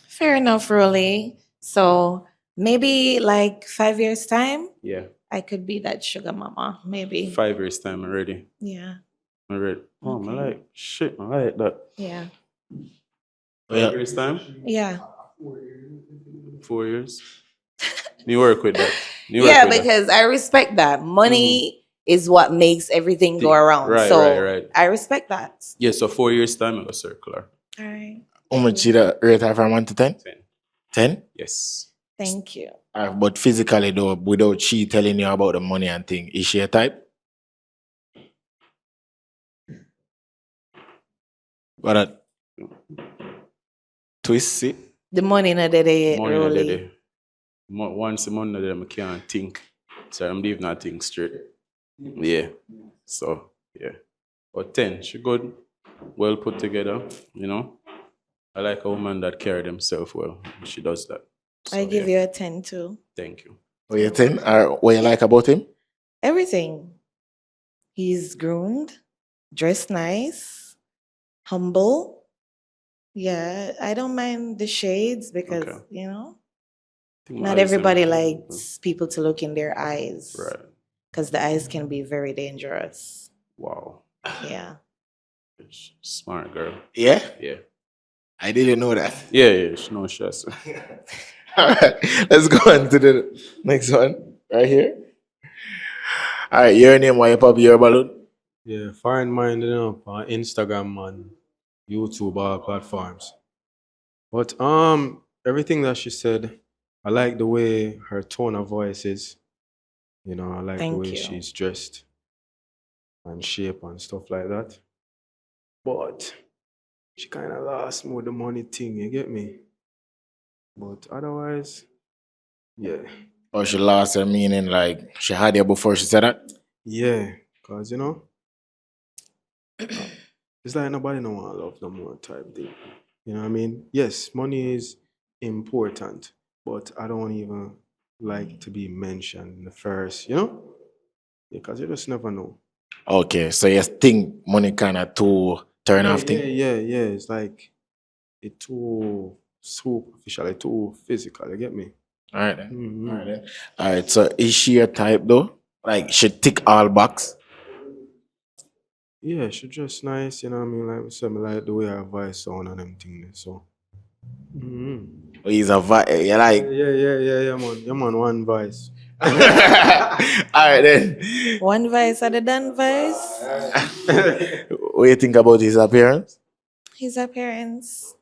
Fair enough, Rolly. So maybe like 5 years' time, Yeah. I could be that sugar mama. Maybe. 5 years time already. Yeah. I'm ready. Oh, Okay. I like shit. I like that. Yeah. 5 years time? Yeah. 4 years. You work with that. You work Yeah, with that. because I respect that. Money is what makes everything go around. Right, so right. I respect that. Yeah, so 4 years time I go circular. All right. How much you rate her from 1 to 10? 10. 10? Yes. Thank you. But physically though, without she telling you about the money and thing, is she a type? What a twist, see? The money not there yet, Money not really. there. Once the money not there, I can't think. So I'm leaving that thing straight. Yeah. So yeah. But 10, she good, well put together, you know. I like a woman that carry themselves well. She does that. So, I give you a 10 too. Thank you. What you think? Or what you like about him? Everything. He's groomed, dressed nice, humble. Yeah, I don't mind the shades because, Okay. you know, Think not my eyes everybody are- likes people to look in their eyes. Right. Because the eyes can be very dangerous. Wow. Yeah. Smart girl. Yeah? Yeah. I didn't know that. Yeah, she knows stress. Alright, let's go on to the next one. Right here. Alright, your name, why you pop your balloon? Yeah, foreign mind, you know, on Instagram and YouTube, all platforms. But everything that she said, I like the way her tone of voice is. You know, I like the Thank way you. she's dressed and shape and stuff like that. But she kind of lost more the money thing, you get me? But otherwise, yeah. Or she lost her meaning, like she had you before she said that? Yeah, because, you know, it's like nobody no want love no more type thing. You know what I mean? Yes, money is important, but I don't even like to be mentioned in the first, you know? Because you just never know. Okay, so you think money kind of too turn off thing? Yeah. It's like it's too superficial, it's too physical, you get me? Alright then. Mhm. Alright then. Alright, so is she a type though? Like she tick all box? Yeah, she just nice, you know what I mean? Like I said, I like the way her voice sound and them things. So Or is a you like? yeah, man. Yeah, man, one voice. Alright then. One vice at the done vice. What do you think about his appearance? His appearance.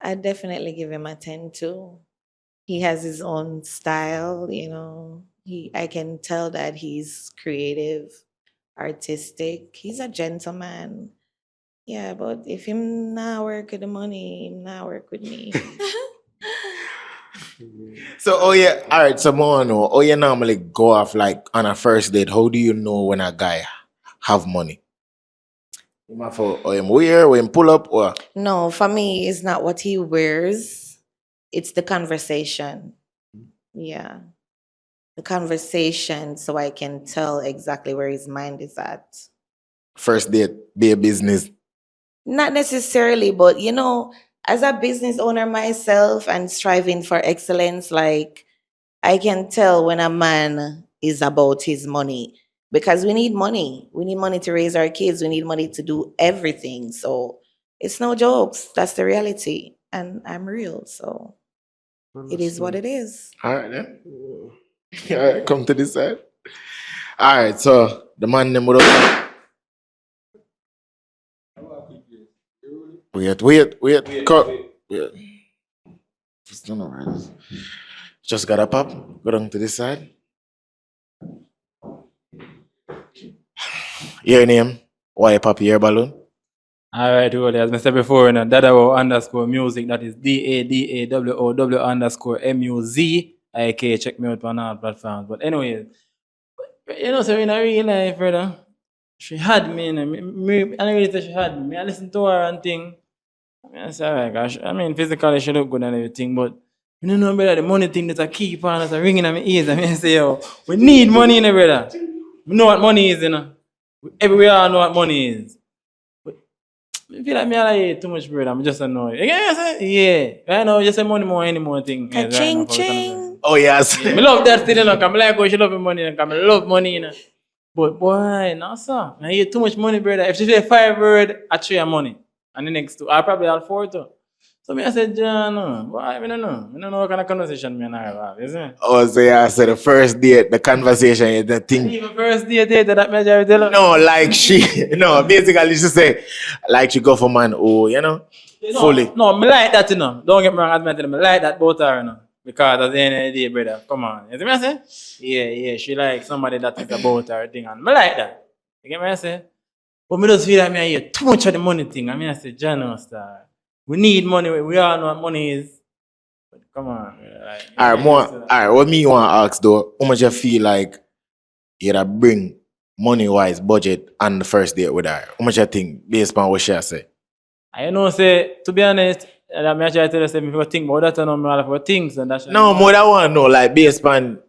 I definitely give him a 10 too. He has his own style, you know. I can tell that he's creative, artistic. He's a gentleman. Yeah, but if him not work with the money, him not work with me. So alright, so Mono, you normally go off like on a first date. How do you know when a guy have money? Or him wear, or him pull up, or No, for me, it's not what he wears. It's the conversation. Yeah. The conversation, so I can tell exactly where his mind is at. first date be a business. Not necessarily, but you know, as a business owner myself and striving for excellence, like I can tell when a man is about his money because we need money. We need money to raise our kids. We need money to do everything. So it's no jokes. That's the reality. And I'm real. So it is what it is. Alright then. Alright, come to this side. Alright, so the man name would have. Wait. Cut. Wait. Just don't know where it is. Just gotta pop. Go down to this side. Your name? Why pop your balloon? Alright, well, as I said before, Dadawo underscore music, that is DADAWOW underscore MUZIK. Check me out on all platforms. But anyway, you know, so in a real life, brother, she had me, and I really say she had me. I listened to her and thing. I say, alright, gosh, I mean, physically she look good and everything, but you don't know, brother, the money thing that's a key part, that's a ringing in my ears. I mean, I say, yo, we need money in it, brother. We know what money is, you know. Everywhere I know what money is. But I feel like me I like too much, brother. I'm just annoyed. Yeah. Right now, just say money more anymore thing. Yes, right now, Ka-ching, for the ching. conversation. Oh yes. I love that still, you know, 'cause I like how she love the money, and I love money, you know. But boy, no sir. I hear too much money, brother. If she say 5 word, I 3 money. And the next 2, I probably all 4 too. So me I said, John, no. Why? I don't know. I don't know what kind of conversation me and her have, you see me? Oh, so yeah, so the first date, the conversation is the thing. Even first date that measure tell her. No, like no, basically she say, like she go for man, oh, fully. No, me like that, Don't get me wrong, as I tell you, me like that about her, Because at the end of the day, brother, come on. You see me I say? Yeah, she like somebody that is about her thing, and me like that. You get me I say? But me just feel like me I hear too much of the money thing. I mean I say, John, star. We need money. We all know what money is. But come on, like, All right, what me want to ask though, how much you feel like you'd bring money wise budget on the first date with her? How much you think based on what she say? I know say, to be honest, that me actually tell you say, if you think about that, I know me all of our things and that's No, more that one no, like based on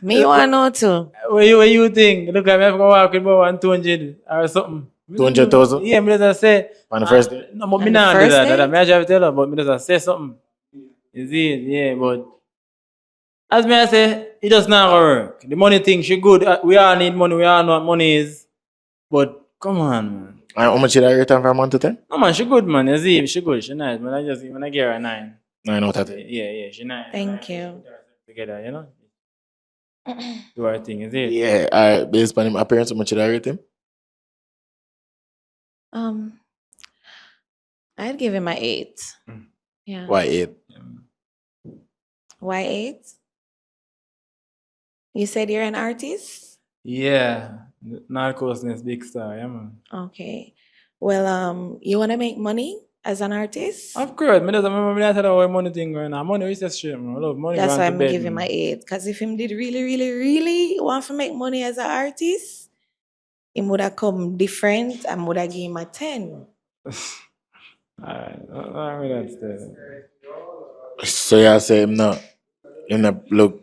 Me want to know too. what you think? Look at me, I'm going to walk with about 200 or something. 200,000 Yeah, me just say. on the first date? No, but me On the not do first that. date? That me actually tell her, but me just say something. You see, yeah, but as me I say, it does not work. The money thing, she good. We all need money. We all know what money is. But come on, man. And how much you rate her from 1 to 10? No man, she good, man. You see, she good. She nice. When I give her a 9. 9 out of 10. Yeah, she nice. Thank you. Together, do her thing. You see. Yeah, all right, based on him appearance, how much you rate him? I'd give him an 8. Yeah. Why 8? Why 8? You said you're an artist? Yeah, Narcos big star, yeah, man. Okay. Well, you want to make money as an artist? Of course, me doesn't remember me tell her what money thing going on. Money is just shit, man. I love money. That's going why to I'm bed, giving man. my 8. Because if him did really, really, really want to make money as an artist, him would have come different and would have given him a 10. Alright, that's the. So you say him not look.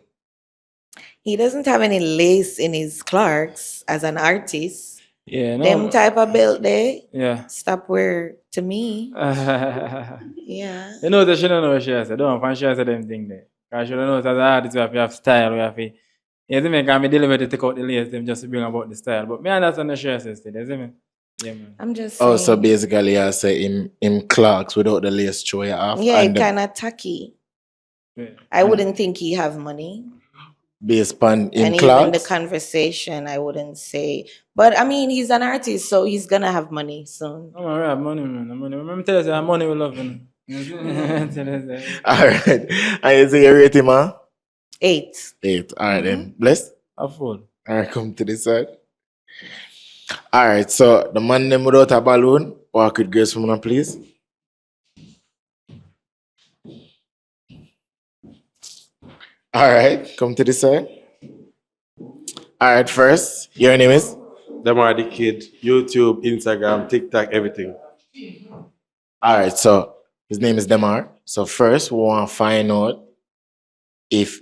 He doesn't have any lace in his Clarks as an artist. Yeah, no. Them type of belt there, Yeah. stop wear to me. You Yeah. know that she don't know what she has said. Don't find she has said them thing there. Because she don't know as an artist, we have style, we have to. You see me, because me deliver to take out the lace them just to bring about the style. But me understand the she has said, you see me? Yeah, man. I'm just saying. Oh, so basically I say him Clarks without the lace show you off. Yeah, and kind of tacky. Yeah. I wouldn't think he have money. based on him And even the Clarks. conversation, I wouldn't say. But I mean, he's an artist, so he's gonna have money soon. Oh, man, we have money, man. Money. Remember, tell us that money we love, man. Tell us that. All right. And you say you rate him, huh? 8. 8. All right, then. Bless. A fool. All right, come to this side. All right, so the man named without a balloon, walk with grace from now, please. All right, come to this side. All right, first, your name is? Them are the kid. YouTube, Instagram, TikTok, everything. All right, so his name is Demar. So first, we want to find out if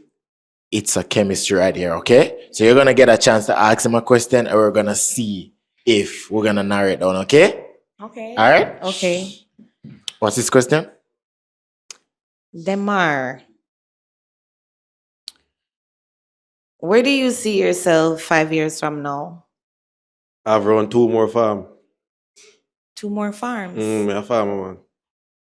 it's a chemistry right here, okay? So you're going to get a chance to ask him a question and we're going to see if we're going to narrow it down, okay? Okay. All right? Okay. What's his question? Demar, where do you see yourself 5 years from now? I've run 2 more farm. 2 more farms. Me a farmer, man.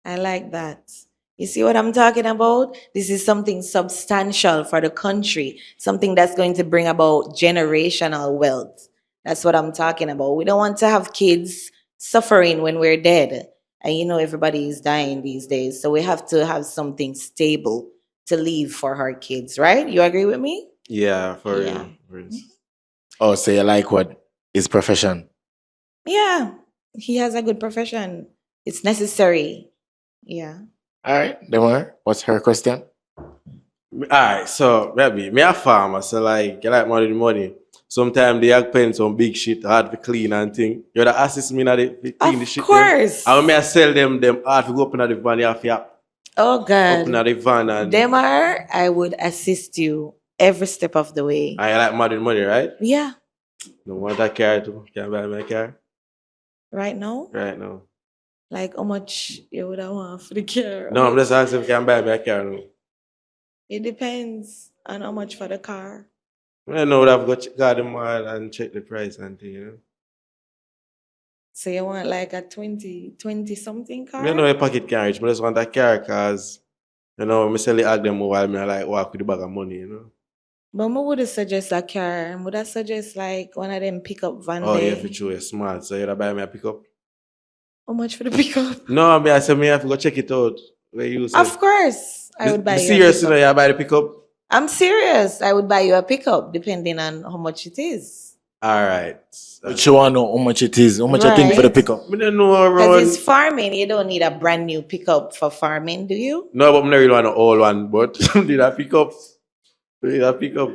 I like that. You see what I'm talking about? This is something substantial for the country, something that's going to bring about generational wealth. That's what I'm talking about. We don't want to have kids suffering when we're dead. And you know, everybody is dying these days. So we have to have something stable to leave for our kids, right? You agree with me? Yeah, for Yeah. real. Oh, so you like what? His profession. Yeah. He has a good profession. It's necessary. Yeah. All right, Demar, what's her question? Alright, so maybe me a farmer, so like you like money. Sometimes they have pen some big shit hard to clean and thing. You gotta assist me in the clean the Of shit. course. And when me I sell them hard to go up in the van, you have to Oh, open God. the van and Demar, I would assist you every step of the way. I like money, right? Yeah. No want that car too. Can buy my car Right now? right now. Like how much you would have want for the car? No, I'm just asking if you can buy my car now. It depends on how much for the car. I know I've got the mall and check the price and thing, you know. So you want like a 20 something car? I know a pocket carriage, but I just want a car because, you know, I sell the ag them while I like walk with the bag of money, you know. But I would suggest a car. Would I suggest like one of them pickup van Oh, yeah, there? for sure, you're smart. So you'll buy me a pickup? How much for the pickup? No, I said me have to go check it out. Where you say? Of course, I would buy Be you serious, a you know, pickup. you buy the pickup? I'm serious. I would buy you a pickup depending on how much it is. All right. But you want to know how much it is, how much I think for the Right. pickup. I don't know Because around. it's farming. You don't need a brand new pickup for farming, do you? No, but I don't really want an old one, but need a pickup. Need a pickup.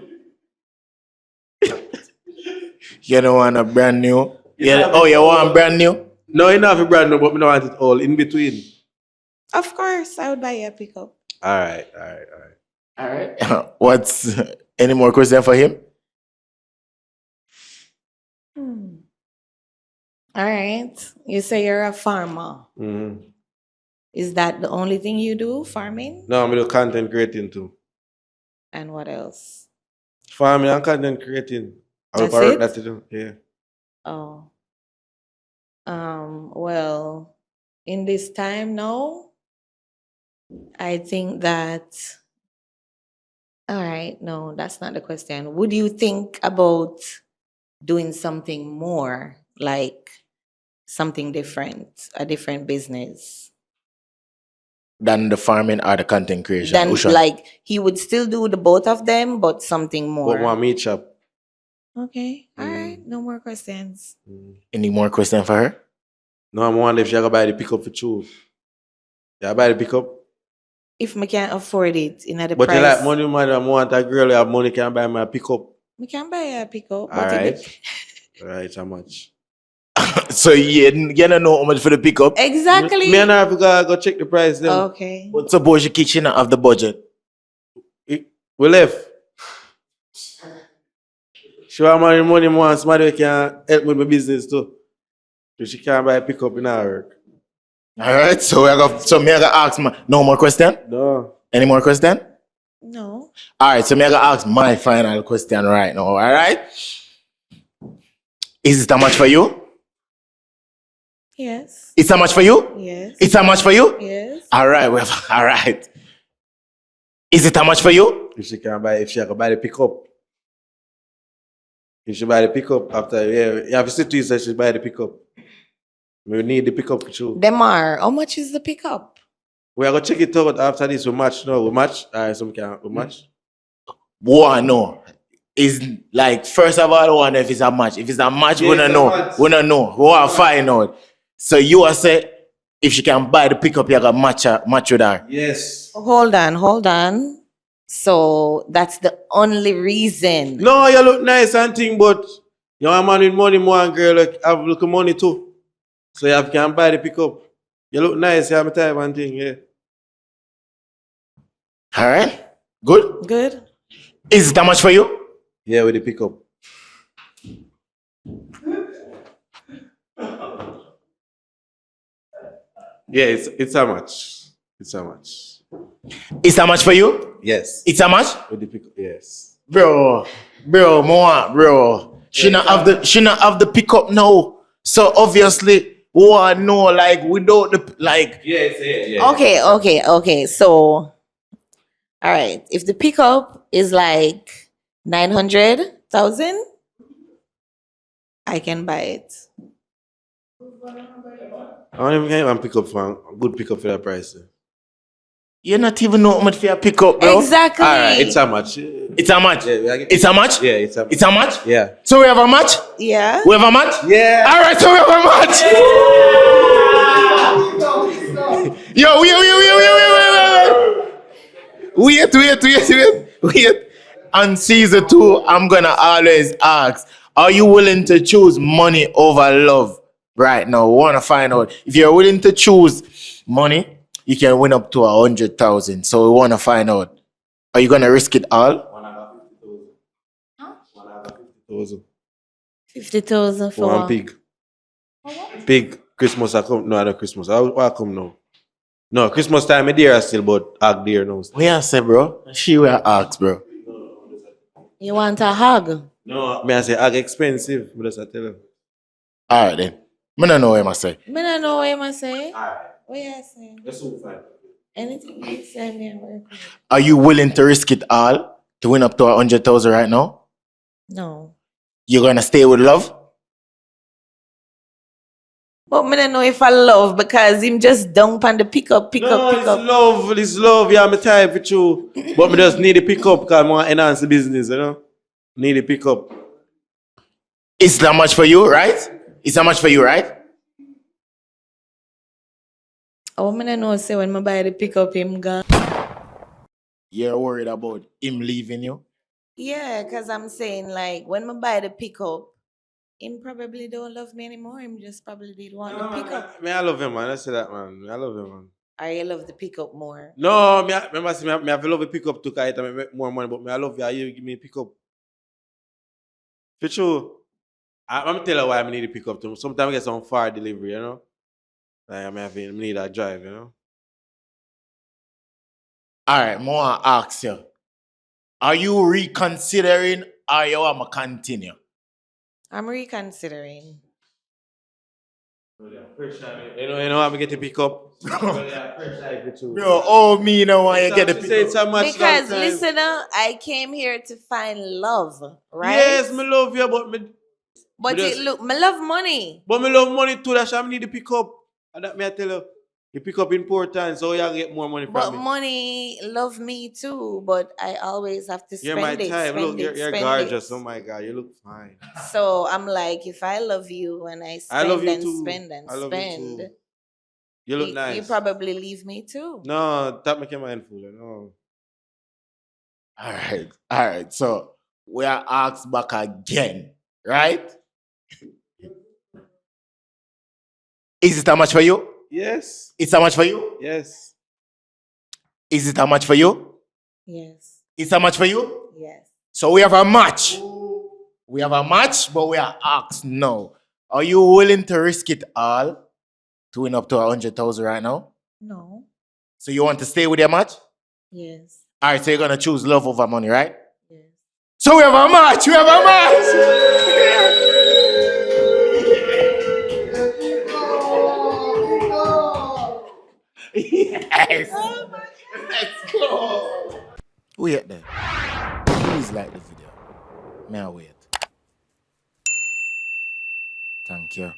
You don't want a brand new. Yeah, Yeah. Oh, you want brand new? No, you don't have a brand new, but I don't want it all in between. Of course, I would buy you a pickup. All right. All right. What's any more question for him? All right. You say you're a farmer. Mm-hmm. Is that the only thing you do, farming? No, I'm do content creating too. And what else? Farming and content creating. That's work it? that to do. Yeah. Oh. Well, in this time now, I think that all right, no, that's not the question. Would you think about doing something more, like something different, a different business? Than the farming or the content creation. Then Which one? like he would still do the both of them, but something more. But one meat shop. Okay. All right. No more questions. Any more question for her? No, I'm wondering if she gonna buy the pickup for choose. Yeah, buy the pickup. If I can't afford it in the But price, you like money, madam. I want a girl who have money can buy my pickup. we can buy a pickup. All but it right. dep- All right, how much? So you don't know how much for the pickup. Exactly. Me and her have to go check the price then. Okay. But suppose your kitchen of the budget. We left. She want money more, somebody who can help with my business too. So she can't buy a pickup in her work. All right. So me I gotta ask no more question. No. Any more question? No. All right. So me I gotta ask my final question right now. All right. Is it that much for you? Yes. It's how much for you? Yes. It's how much for you? Yes. All right. Well, all right. Is it how much for you? If she can buy the pickup. If she buy the pickup after, yeah, you have to sit to you so she buy the pickup. We need the pickup for sure. Demar, how much is the pickup? We are gonna check it out after this. We match now. We match. All right, so we match. Boy, no. Is like first of all, I wonder if it's a match. If it's a match, we Yeah, don't it's a know. match. We don't know. We want to find out. So you are say if she can buy the pickup, you got match with her. Yes. Hold on. So that's the only reason. No, you look nice and thing, but you want a man with money, more and girl like, have look of money too. So you can buy the pickup. You look nice, you have a type and thing, yeah. All right. Good. Good. Is it that much for you? Yeah, with the pickup. Yeah, it's how much? It's how much? It's that much for you? Yes. It's how much? With the pickup, yes. Bro. She not have the pickup now. So obviously, we want to know like without the like. Yeah. Okay. So, all right. If the pickup is like 900,000, I can buy it. I don't even get one pickup for a good pickup for that price. You not even know how much for your pickup, bro. Exactly. All right, it's how much? It's how much? Yeah, It's how much? Yeah, it's how much? It's how much? Yeah. So we have a match? Yeah. We have a match? Yeah. All right, so we have a match. Yo, wait. On season 2, I'm gonna always ask, are you willing to choose money over love? Right now, we wanna find out. If you're willing to choose money, you can win up to 100,000. So we wanna find out. Are you gonna risk it all? 50,000 for One what? pig. Pig. Christmas I come. No, not Christmas. I come now. No, Christmas time I deer still, but ag deer now. What you say, bro? She will ask, bro. You want a hug? No, me I say ag expensive. But that's I tell you. All right then. I don't know what I say. Me don't know what I say. Alright. What you say? Let's move on. Anything you say, me I work with. Are you willing to risk it all to win up to 100,000 right now? No. You're gonna stay with love? But me don't know if I love because him just dump on the pick up. It's love, yeah, I'm type with you. But me just need to pick up because I want to enhance the business, you know? Need to pick up. It's that much for you, right? It's that much for you, right? Oh, me don't know say when I buy the pick up him gone. You're worried about him leaving you? Yeah, because I'm saying like when I buy the pick up, him probably don't love me anymore. Him just probably did want the pick up. I love him, man. I say that, man. I love him, man. Or you love the pick up more. No, me have to love the pick up to kite and make more money, but me I love you. You give me pick up. For sure. I'm tell you why I need to pick up to. Sometimes I get some far delivery, you know? Like I need that drive, you know? Alright, I want to ask you. Are you reconsidering or you want to continue? I'm reconsidering. You know I'm getting pick up. Bro, oh me now want you get the pick up. so much Because long time. listener, I came here to find love, right? Yes, me love you, but But just- look, me love money. But me love money too. That's why I need to pick up. And that me I tell you, you pick up important, so you get more money But from me. money love me too. But I always have to You're spend my it. type. Spend Look, it, you're spend gorgeous. it. Oh my God, you look fine. So I'm like, if I love you and I spend love you and too. spend and I love you spend, too. You look nice. you probably leave me too. No, that make your mind full. No. Alright. So we are asked back again, right? Is it how much for you? Yes. It's how much for you? Yes. Is it how much for you? Yes. It's how much for you? Yes. So we have a match. We have a match, but we are asked now. Are you willing to risk it all to win up to 100,000 right now? No. So you want to stay with your match? Yes. Alright, so you're gonna choose love over money, right? Yes. So we have a match! We have a match! Yes! Let's go! Wait there. Please like the video. May I wait? Thank you.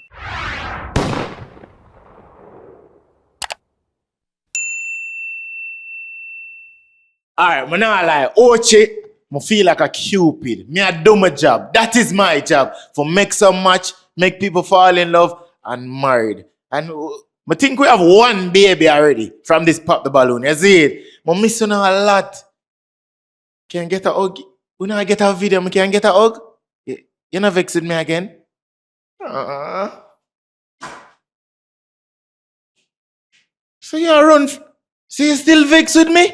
Alright, I'm not lie. Ocho, I feel like a cupid. Me I do my job. That is my job. For make some match, make people fall in love and married. And I think we have one baby already from this pop the balloon. You see it? I'm missing a lot. Can I get a hug? When I get a video, I can get a hug? You not vex with me again? So you run. So you still vex with me?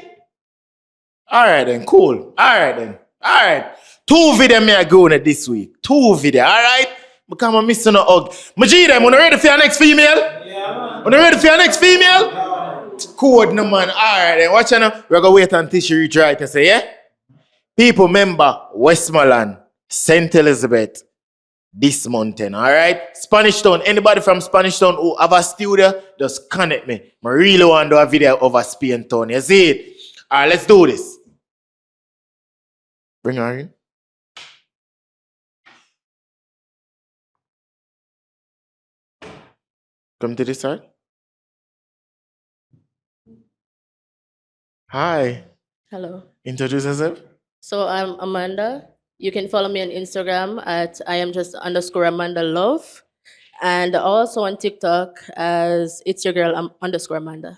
Alright then, cool. Alright. 2 video me are going this week. 2 video, alright? Because I'm missing a hug. Majid, am you ready for your next female? Yeah, man. You ready for your next female? Yeah. Code no man. Alright then, watch now. We're gonna wait until she reach right and say, yeah? People member Westmoreland, St. Elizabeth, this mountain, alright? Spanish Town, anybody from Spanish Town who have a studio, just connect me. I really want to do a video over Spain Town. You see it? Alright, let's do this. Bring her in. Come to this side. Hi. Hello. Introduce yourself. So I'm Amanda. You can follow me on Instagram at @IamJust_Amanda Love. And also on TikTok as it's your girl _Amanda.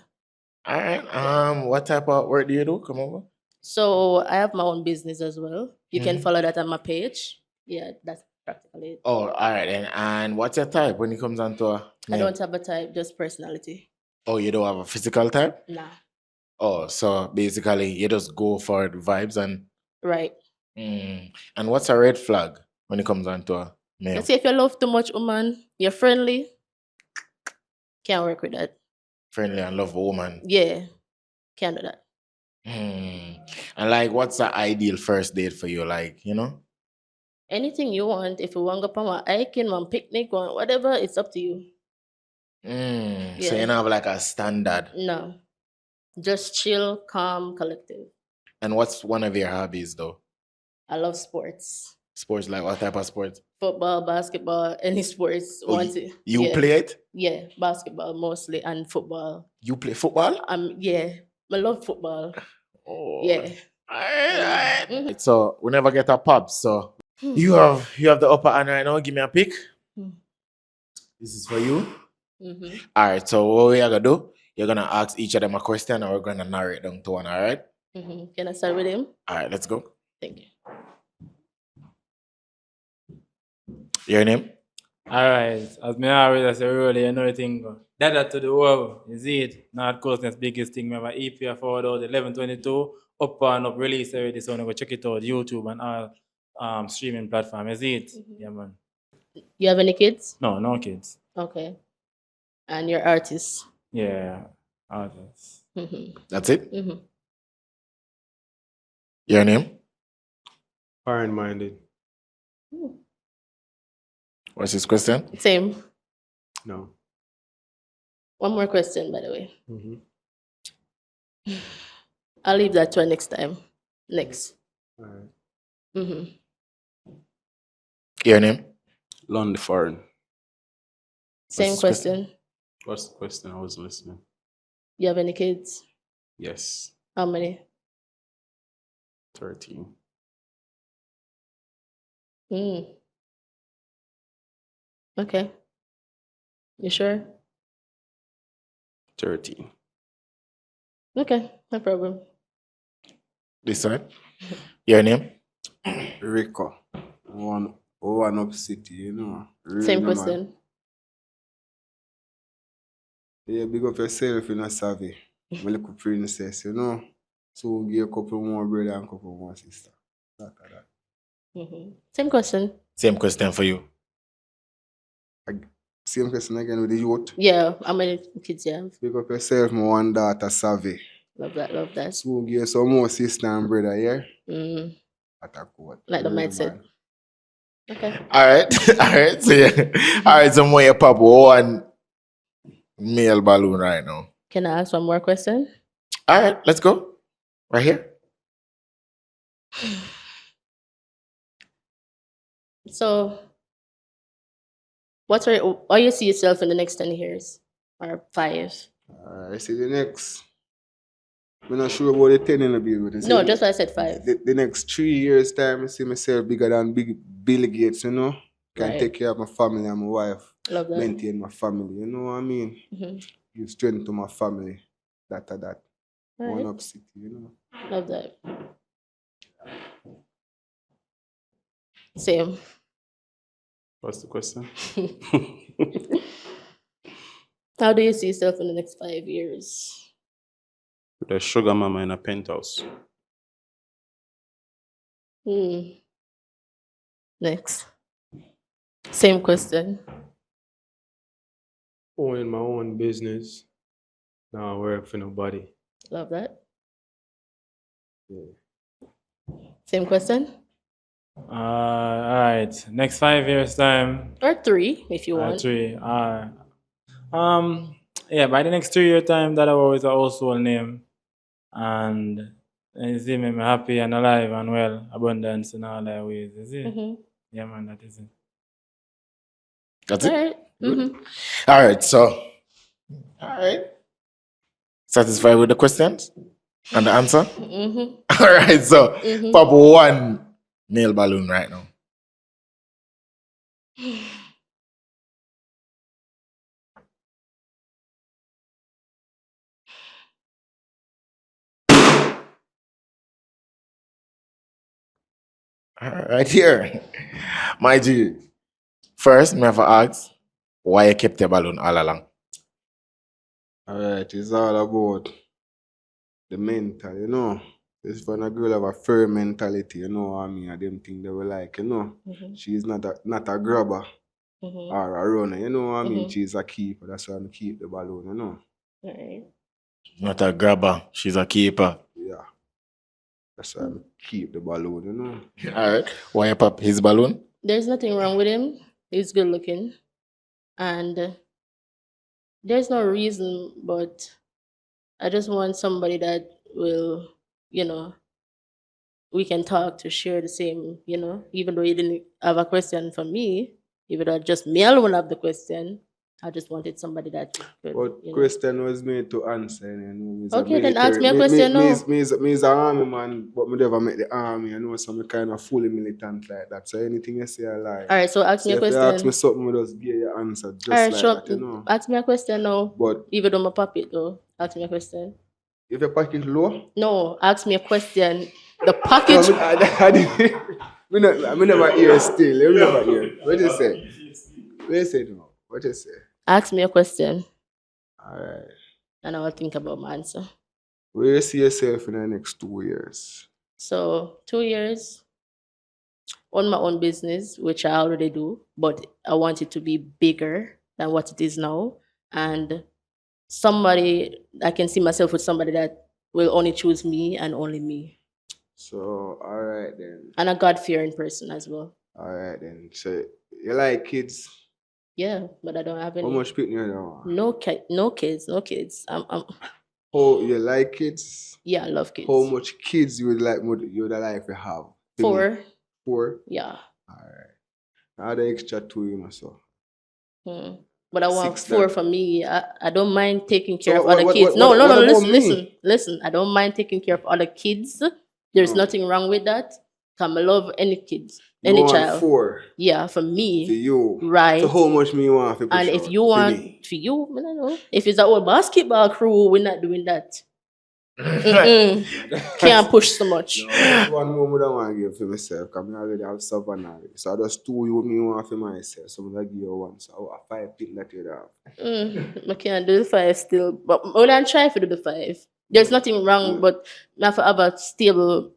Alright. What type of work do you do? Come over. So I have my own business as well. You can follow that on my page. Yeah, that's practically it. Oh, alright then. And what's your type when it comes on to I don't have a type, just personality. Oh, you don't have a physical type? Nah. Oh, so basically you just go for the vibes and Right. And what's a red flag when it comes on to a male? Let's say if you love too much woman, you're friendly, can't work with that. Friendly and love a woman. Yeah, can't do that. And like, what's the ideal first date for you? Like, you know? Anything you want. If you want to go on a hiking, one picnic, one whatever, it's up to you. So Yeah. you don't have like a standard. No. Just chill, calm, collective. And what's one of your hobbies though? I love sports. Sports, like what type of sports? Football, basketball, any sports. Oh, Want it. you Yeah. play it? Yeah, basketball mostly and football. You play football? Yeah, I love football. Oh. Yeah. Alright. Mhm. So we never get a pub. So you have the upper hand right now. Give me a pick. Hmm. This is for you. Mm-hmm. Alright, so what we are gonna do, you're gonna ask each of them a question and we're gonna narrow it down to one, alright? Mm-hmm. Can I start with him? Alright, let's go. Thank you. Your name? Alright, as me always say, really, you know the thing. Dada to the world, you see it? North Coast, that's biggest thing. We have an EP forward out 1122, up and up, release already. So go check it out, YouTube and all streaming platform. You see it? Yeah, man. You have any kids? No kids. Okay. And you're artist. Yeah, artists. Mm-hmm. That's it? Mm-hmm. Your name? Foreign-minded. What's his question? Same. No. One more question, by the way. Mm-hmm. I'll leave that to next time. Next. All right. Mm-hmm. Your name? London foreign. Same his question. What's the question? I was listening. You have any kids? Yes. How many? 13. Mm. Okay. You sure? 13. Okay, no problem. This one? Your name? Rico. One up city, you know. Really, Same man. question. Yeah, big up yourself, you know, savvy. My little princess, you know. So we'll give a couple more brother and a couple more sister. That. Mm-hmm. Same question. Same question for you. Same question again with the youth. Yeah, how many kids you have? Big up yourself, my one daughter, savvy. Love that, love that. So we'll give some more sister and brother, yeah? Mm. Attack what? Like the Really, mindset. man. Okay. Alright, so yeah. Alright, so more your pop one male balloon right now. Can I ask one more question? Alright, let's go. Right here. So, how you see yourself in the next 10 years or 5? I see the next. I'm not sure about the 10 in the bill. No, just what I said 5. The next 3 years' time, I see myself bigger than big Bill Gates, you know. Can Right. take care of my family and my wife. Love that. Maintain my family, you know what I mean? Mm-hmm. Give strength to my family. That. All One right. up city, you know. Love that. Same. What's the question? How do you see yourself in the next 5 years? With a sugar mama in a penthouse. Next. Same question. Owning my own business. Now I work for nobody. Love that. Yeah. Same question. Alright, next 5 years time. Or 3, if you want. 3. Yeah, by the next 3 year time, that I always a household name. And you see me, I'm happy and alive and well, abundance in all their ways. You see? Mm-hmm. Yeah, man, that is it. That's All it? right. Mm-hmm. Alright, so. Alright. Satisfied with the questions? And the answer? Mm-hmm. Alright, so Mm-hmm. pop one male balloon right now. Right here. My G. First, me have to ask why you kept your balloon all along. Alright, it's all about the mental, you know. This when a girl have a firm mentality, you know what I mean? I them think they will like, you know. Mm-hmm. She's not a grabber Mm-hmm. or a runner, you know what I mean? Mhm. She's a keeper. That's why I keep the balloon, you know. All right. Not a grabber, she's a keeper. Yeah. That's why I keep the balloon, you know. Alright. Why you pop his balloon? There's nothing wrong with him. He's good looking. And There's no reason, but I just want somebody that will, you know, we can talk to share the same, even though you didn't have a question for me, even though just me alone have the question, I just wanted somebody that could, But question was made to answer. Me's a Okay, then military- ask me a question now. Me's an army man, but me never make the army. I know some kind of fully militant like that. So anything you say, I lie. All right, so ask So me a if you ask question. me something, we just give you an answer just All right, like sure. that, you know. Ask me a question now. But Even though my pocket though, ask me a question. if your pocket low, No, ask me a question. The no, package. me never hear still. Me never hear. What you say? What you say now? What you say? Ask me a question, All right. and I will think about my answer. Where you see yourself in the next 2 years? So 2 years on my own business, which I already do, but I want it to be bigger than what it is now, and somebody I can see myself with somebody that will only choose me and only me, So, all right then. and a God-fearing person as well. All right then. So, you like kids? Yeah, but I don't have any. How much people you know? No kids, no kids. Oh, you like kids? Yeah, I love kids. How much kids you would like to have? To me? 4. 4? Yeah. All right. Add the extra 2, you know, so. But I want 6 4 then. for me. I don't mind taking care So of other kids. what No, about listen, me? listen. I don't mind taking care of other kids. There's No. nothing wrong with that. I love any kids, You any want child. 4 Yeah, for for me. you. Right. So how much me you want to push And if out you for want, me? for you, I don't know. If it's a whole basketball crew, we're not doing that. Can't push so much. No, that's one more I don't want to give for myself because I already have Savannah already. So I just 2 you me want for myself. So I'm going to give you 1. So I 5 things that you have. I can't do the 5 still, but when I try to do the 5, there's nothing wrong, but I have to have a stable,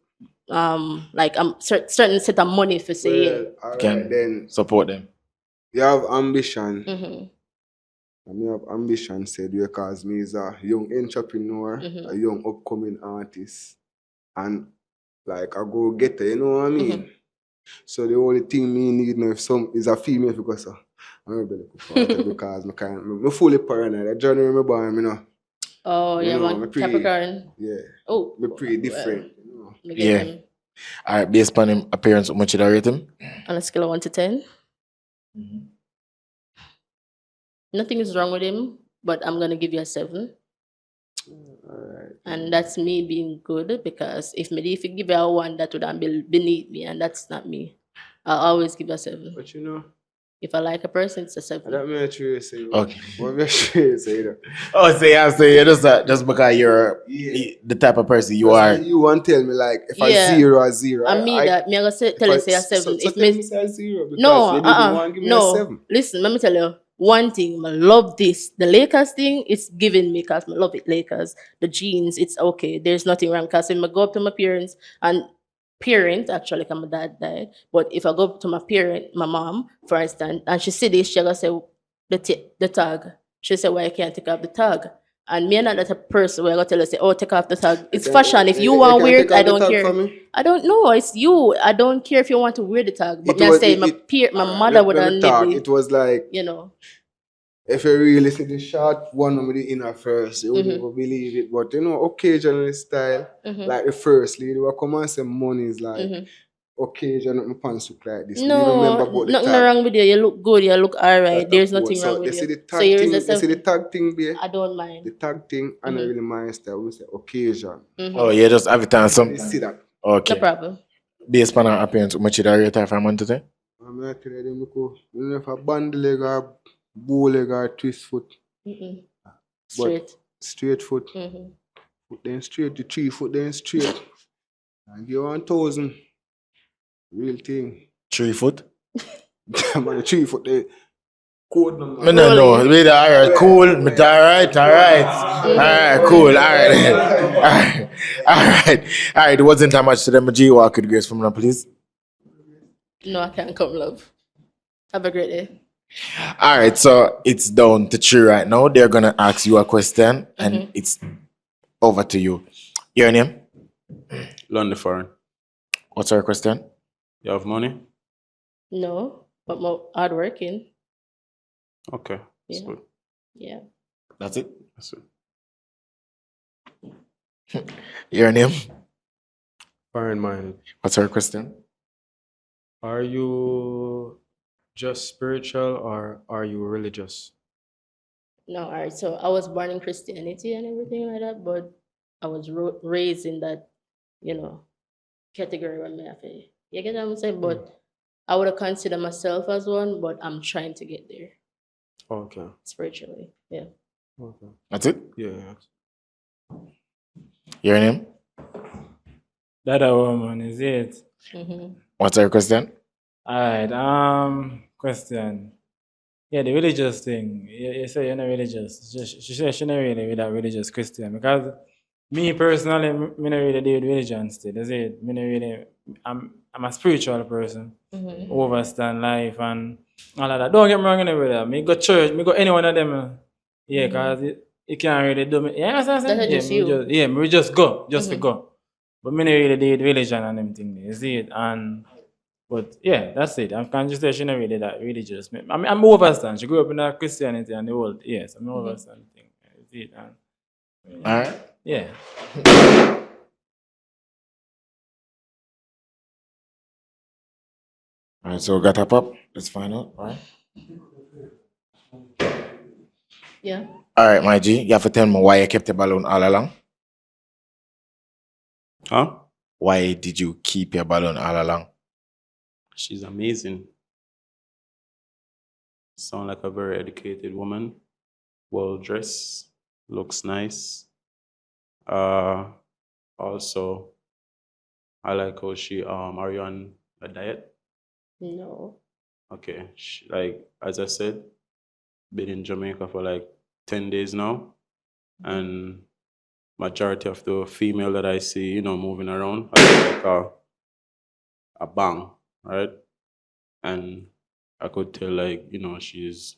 like certain set of money for say. Well, all right Can then. support them. You have ambition. Mm-hmm. And me have ambition said because me is a young entrepreneur, a young upcoming artist, and like a go getter, you know what I mean? So the only thing me need now if some is a female because I'm a belly because I'm fully paranoid. That January me born, you know. Oh, You yeah, know, man. me pretty- Capricorn. Yeah. Oh, Me pretty different. You know. I get Yeah. him. All right, based on him appearance, how much you rate him? On a scale of 1 to 10. Nothing is wrong with him, but I'm gonna give you a 7. Alright. And that's me being good because if you give you a 1, that would be beneath me, and that's not me. I'll always give you a 7. But you know, If I like a person, it's a I 7. don't mean to say Okay. What me sure say that. Oh, say yeah, just because you're the type of person you are. You want to tell me like if Yeah. I 0 or 0. I mean that me I gonna tell you say a 7. So If tell me me say a 0 because no, you didn't want to give me a no. 7. Listen, let me tell you one thing. I love this. The Lakers thing is giving me because I love it. Lakers, the jeans, it's okay. There's nothing wrong. Because if I go up to my parents and actually, because my dad died, but if I go up to my mom, for instance, and she see this, she gonna say the tag. She say, "Why I can't take off the tag?" And me and not that person where I gotta tell her, say, "Oh, take off the tag." It's fashion. If you want can't weird, take off I the don't tag care. for me? I don't know. It's you. I don't care if you want to wear the tag. But It me I was- say it- my mother would let have me talk. need It was like you know. if you really see the short one with the inner first, you wouldn't Mm-hmm. even believe it. But you know, occasionally style, like the first lady will come and say money is like occasionally my pants look like this. Do you remember No, about the nothing tag? wrong with you. You look good. You look alright. That There's of course. nothing So wrong with you see the you. tag So yours thing, is you see the 7. tag thing there? I don't mind. The tag thing, and I really mind style. We say occasion. Oh, yeah, just have it on some. You see that? Okay. No problem. Based on our appearance, how much you rate her from 1 to 10? I'm not telling them because you know if a band leg or bow leg or twist foot, Straight. straight foot, foot then straight, the 3 foot then straight. And give 1,000. Real thing. 3 foot? Man, the 3 foot there. Code number. Me no know. Wait, all right, cool. But all right. Cool. All right. All right. It wasn't that much to them. G walk with grace from now, please. No, I can't come, love. Have a great day. All right, so it's down to 3 right now. They're gonna ask you a question, and it's over to you. Your name? London foreign. What's our question? You have money? No, but more hardworking. Okay. That's Yeah. good. Yeah. That's it. That's it. Your name? Foreign minded. What's her question? Are you just spiritual or are you religious? No, all right. So I was born in Christianity and everything like that, but I was raised in that, category where me have to- You get what I'm saying? But I would consider myself as one, but I'm trying to get there Okay. spiritually. Yeah. Okay. That's it. Yeah. Your name? That a woman, is it? Mm-hmm. What's her question? Alright, question. Yeah, the religious thing. You say you're not religious. She said she's not really with that religious Christian. Because me personally, me not really deal with religion still. That's it. Me not really, I'm a spiritual person. Mm-hmm. Who understand life and all of that. Don't get me wrong, brother. Me go church, me go any one of them. Yeah, because it can't really do me. Yeah, that's what I'm saying? That's Yeah, just me you. just, yeah, me just go, just to Mhm. go. But me not really deal with religion and everything. You see it? But yeah, that's it. I can't just say she not really that religious. I mean, I'm overstand. She grew up in a Christianity and the world. Yes, I'm overstand the thing. You see it? And, All right. yeah. All right, so we got a pop. Let's find out. All right. Yeah. All right, my G, you have to tell me why you kept the balloon all along. Huh? Why did you keep your balloon all along? She's amazing. Sound like a very educated woman. Well dressed. Looks nice. Also, I like how she are you on a diet? No. Okay. Like as I said, been in Jamaica for like 10 days now. And majority of the female that I see, moving around, I look like a bang, right? And I could tell like, she's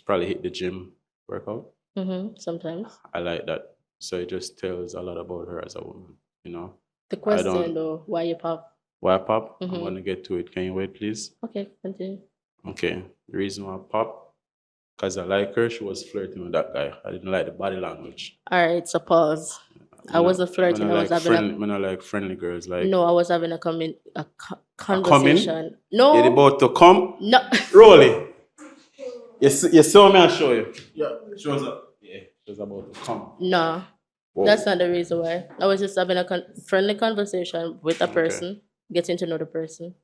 probably hit the gym workout. Mm-hmm. Sometimes. I like that. So it just tells a lot about her as a woman, The I question don't though, why you pop? why I pop? I'm Mhm. gonna get to it. Can you wait, please? Okay, continue. Okay. The reason why I pop, because I like her, she was flirting with that guy. I didn't like the body language. All right, so pause. I wasn't flirting. I was having I like friendly girls. Like no, I was having a coming? conversation. You're No, about to come? no. Rolly. You saw me, I'll show you. Yeah, shows up. Yeah, she's about to come. No, Whoa. that's not the reason why. I was just having a friendly conversation with a Okay. person, getting to know the person.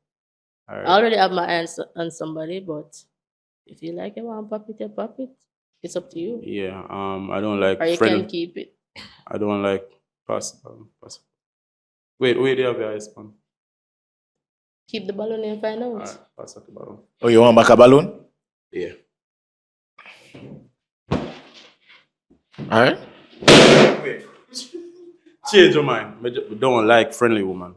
All I right. already have my hands on somebody, but if you like it, want pop it, you pop it. It's up to you. Yeah, I don't like Or you friend. can keep it. I don't like pass. Wait, do you have your eyes on? Keep the balloon and find out. Alright, pass out the bottom. Oh, you want back a balloon? Yeah. All right. Wait. Change your mind. I don't like friendly woman.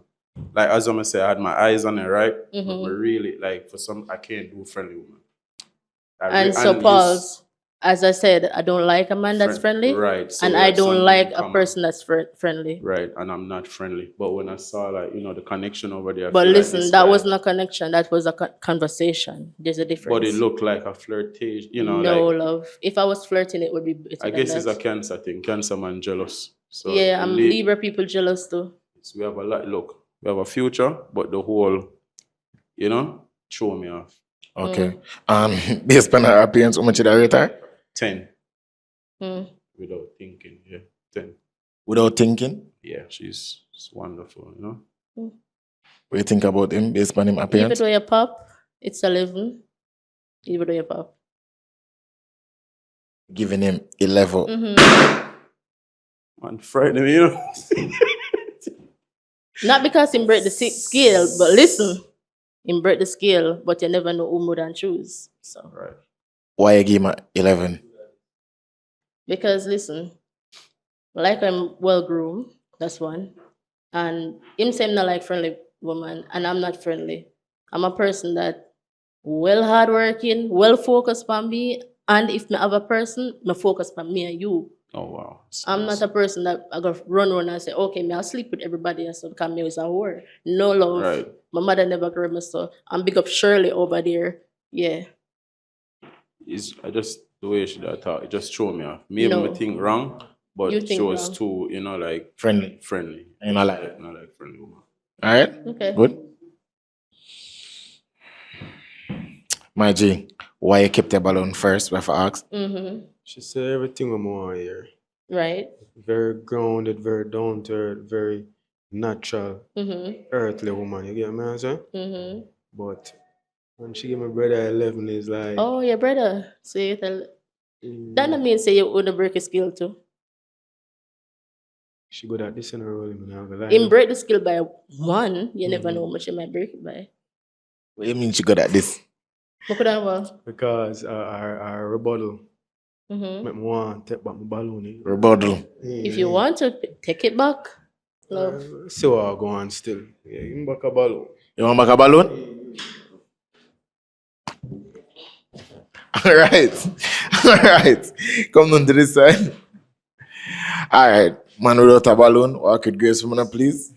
Like as I say, I had my eyes on her, right? But really, like I can't do friendly woman. And so pause. As I said, I don't like a man that's friendly. Right. So and we I have don't something like in a common. person that's friendly. Right, and I'm not friendly. But when I saw the connection over there, I But feel like listen, this that guy- wasn't a connection. That was a conversation. There's a difference. But it looked like a flirtation, no, like love. If I was flirting, it would be better I than guess that. it's a Cancer thing. Cancer man jealous. So yeah, I'm le- Libra people jealous too. We have a lot. Look, we have a future, but the whole, throw me off. Okay. Based on her appearance, how much did I rate her? 10 Hmm. without thinking. Yeah, 10. Without thinking? Yeah, she's wonderful. What do you think about him based on him Even appearance? though you pop, it's 11. Even though you pop. Giving him a level. Man, frightening me, Not because him break the scale, but listen, him break the scale, but you never know who more than choose. So Right. Why you give him a 11? because listen, like I'm well groomed, that's one. And him say him not like friendly woman, and I'm not friendly. I'm a person that well hardworking, well focused on me, and if me have a person, me focus on me and you. Oh wow. I'm not a person that I go run and say, okay, me I'll sleep with everybody else because me is a whore. No love. Right. My mother never grew me so. I'm big up Shirley over there. Yeah. I just The way she that talk, it just throw me off. Maybe No. I think wrong, but You she think was wrong. too, you know, like Friendly. friendly. You know, like. Not like friendly woman. All right. Okay. Good. My G, why you kept the balloon first? We have to ask. Mm-hmm. She said everything I'm on here. Right. Very grounded, very down to earth, very natural, Mm-hmm. earthly woman. You get me, I'm saying? Mm-hmm. But when she gave my brother 11, it's like, Oh, your brother. So you tell that mm, not mean say you would break a skill too. she good at this in her role. I'm not gonna lie. Him break the skill by one, you never know how much you might break it by. What do you mean she good at this? What could I have? Because our rebuttal Mm-hmm. make me want to take back my balloon. Rebuttal. If you want to take it back, love. See what I go on still. Yeah, give me back a balloon. You want back a balloon? All right. All right. Come down to this side. All right. Man without a balloon, walk it gracefully, please.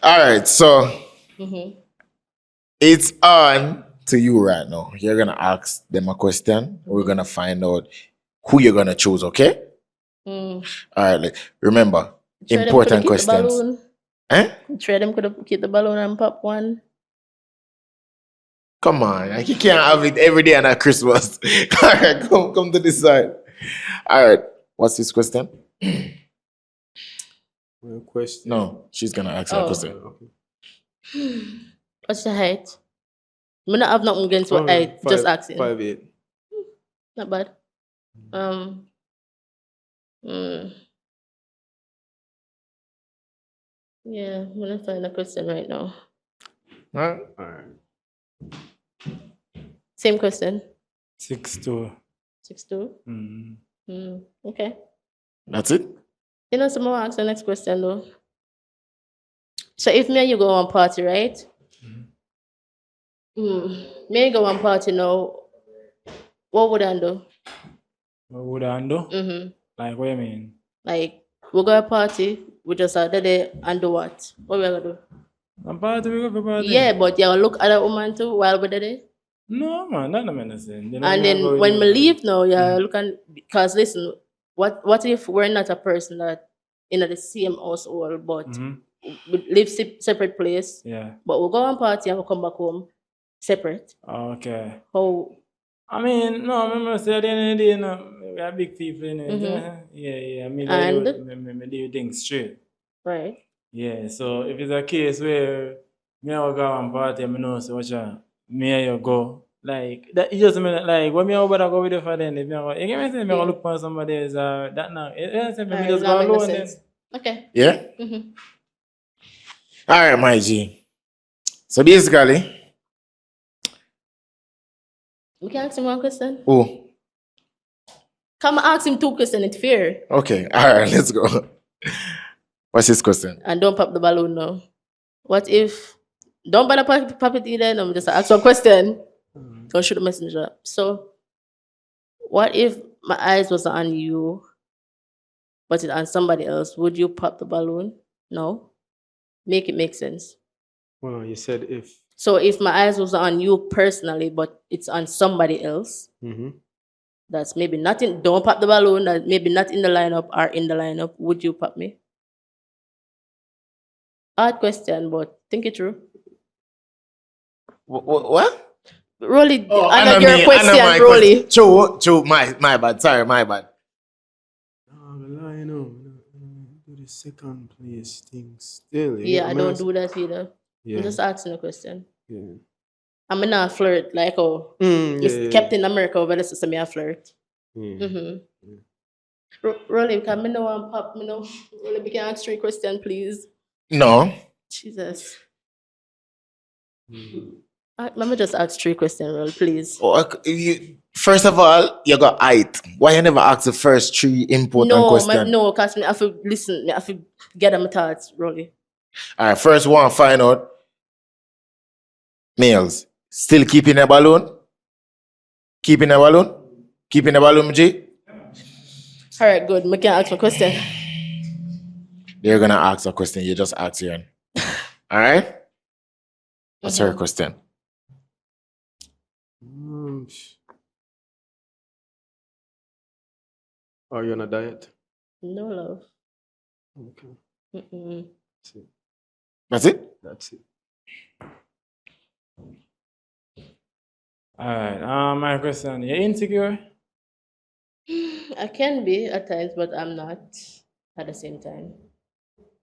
All right. So Mm-hmm. it's on to you right now. You're going to ask them a question. We're going to find out who you're going to choose, okay? Mm. All right. Like, remember, Try them important coulda keep the questions. balloon. Eh? Try them could have keep the balloon and pop one. Come on, like you can't have it every day and at Christmas. All right, come to this side. All right, what's this question? My question. No, she's gonna ask her Oh. question. What's the height? Me not have nothing against what height. Just asking. 5'8". Not bad. Mm. Yeah, I'm gonna find a question right now. Huh? All right. Same question. 6'2". 6'2". Mm. Okay. That's it? You know, someone ask the next question though. So if me and you go on party, right? Me and you go on party now. What would I do? What would I do? Mm-hmm. Like, what you mean? Like we go to a party, we just are there and do what? What we gonna do? A party, we go for party? Yeah, but you look at a woman too while we're there. No, man, that don't make sense. And then when we leave now, you're looking because listen, what if we're not a person that in the same household but we live separate place, Yeah. but we'll go on party and we'll come back home separate. Okay. How I mean, no, remember, say at the end of the day, you know, we are big people, you know. Yeah. I mean, I do things straight. right? Yeah, so if it's a case where me I will go on party, I know, so watch out, me and you go. Like, that, it just mean, like, when me and you go with the for then, if me, you get me saying, me I look for somebody else, that now, me just go alone then. Okay. Yeah? Mm-hmm. All right, my G. So basically, We can ask him one question. oh, Come ask him 2 questions, it's fair. okay. All right, let's go. What's his question? And don't pop the balloon now. What if don't bother pop it either, no, just ask one question. Don't shoot the messenger. So what if my eyes was on you, but it on somebody else? Would you pop the balloon? No. Make it make sense. Well, you said if. So if my eyes was on you personally, but it's on somebody else, that's maybe not in, don't pop the balloon, that maybe not in the lineup or in the lineup, would you pop me? Hard question, but think it through. What? Rolly, Oh, I know your question, Rolly. Joe, my bad. Sorry, my bad. I know. Do the second place thing still. Yeah, I don't do that either. Yeah. I'm just asking a question. Yeah. I'm not flirt like Captain America over there, so me a flirt. Rolly, can me know and pop me know? Rolly, we can ask 3 questions, please. No. Jesus. Let me just ask 3 questions, Rolly, please. First of all, you got height. Why you never ask the first 3 important questions? No, because I have to listen. I have to get my thoughts, Rolly. All right, first one, find out. Males, still keeping a balloon? Keeping a balloon? Keeping a balloon, G? All right, good. I can ask my question. They're going to ask a question. You just ask her. All right? What's her question? Are you on a diet? No love. Okay. Mm-mm. That's it. That's it? That's it. Alright, my question. You insecure? I can be at times, but I'm not at the same time.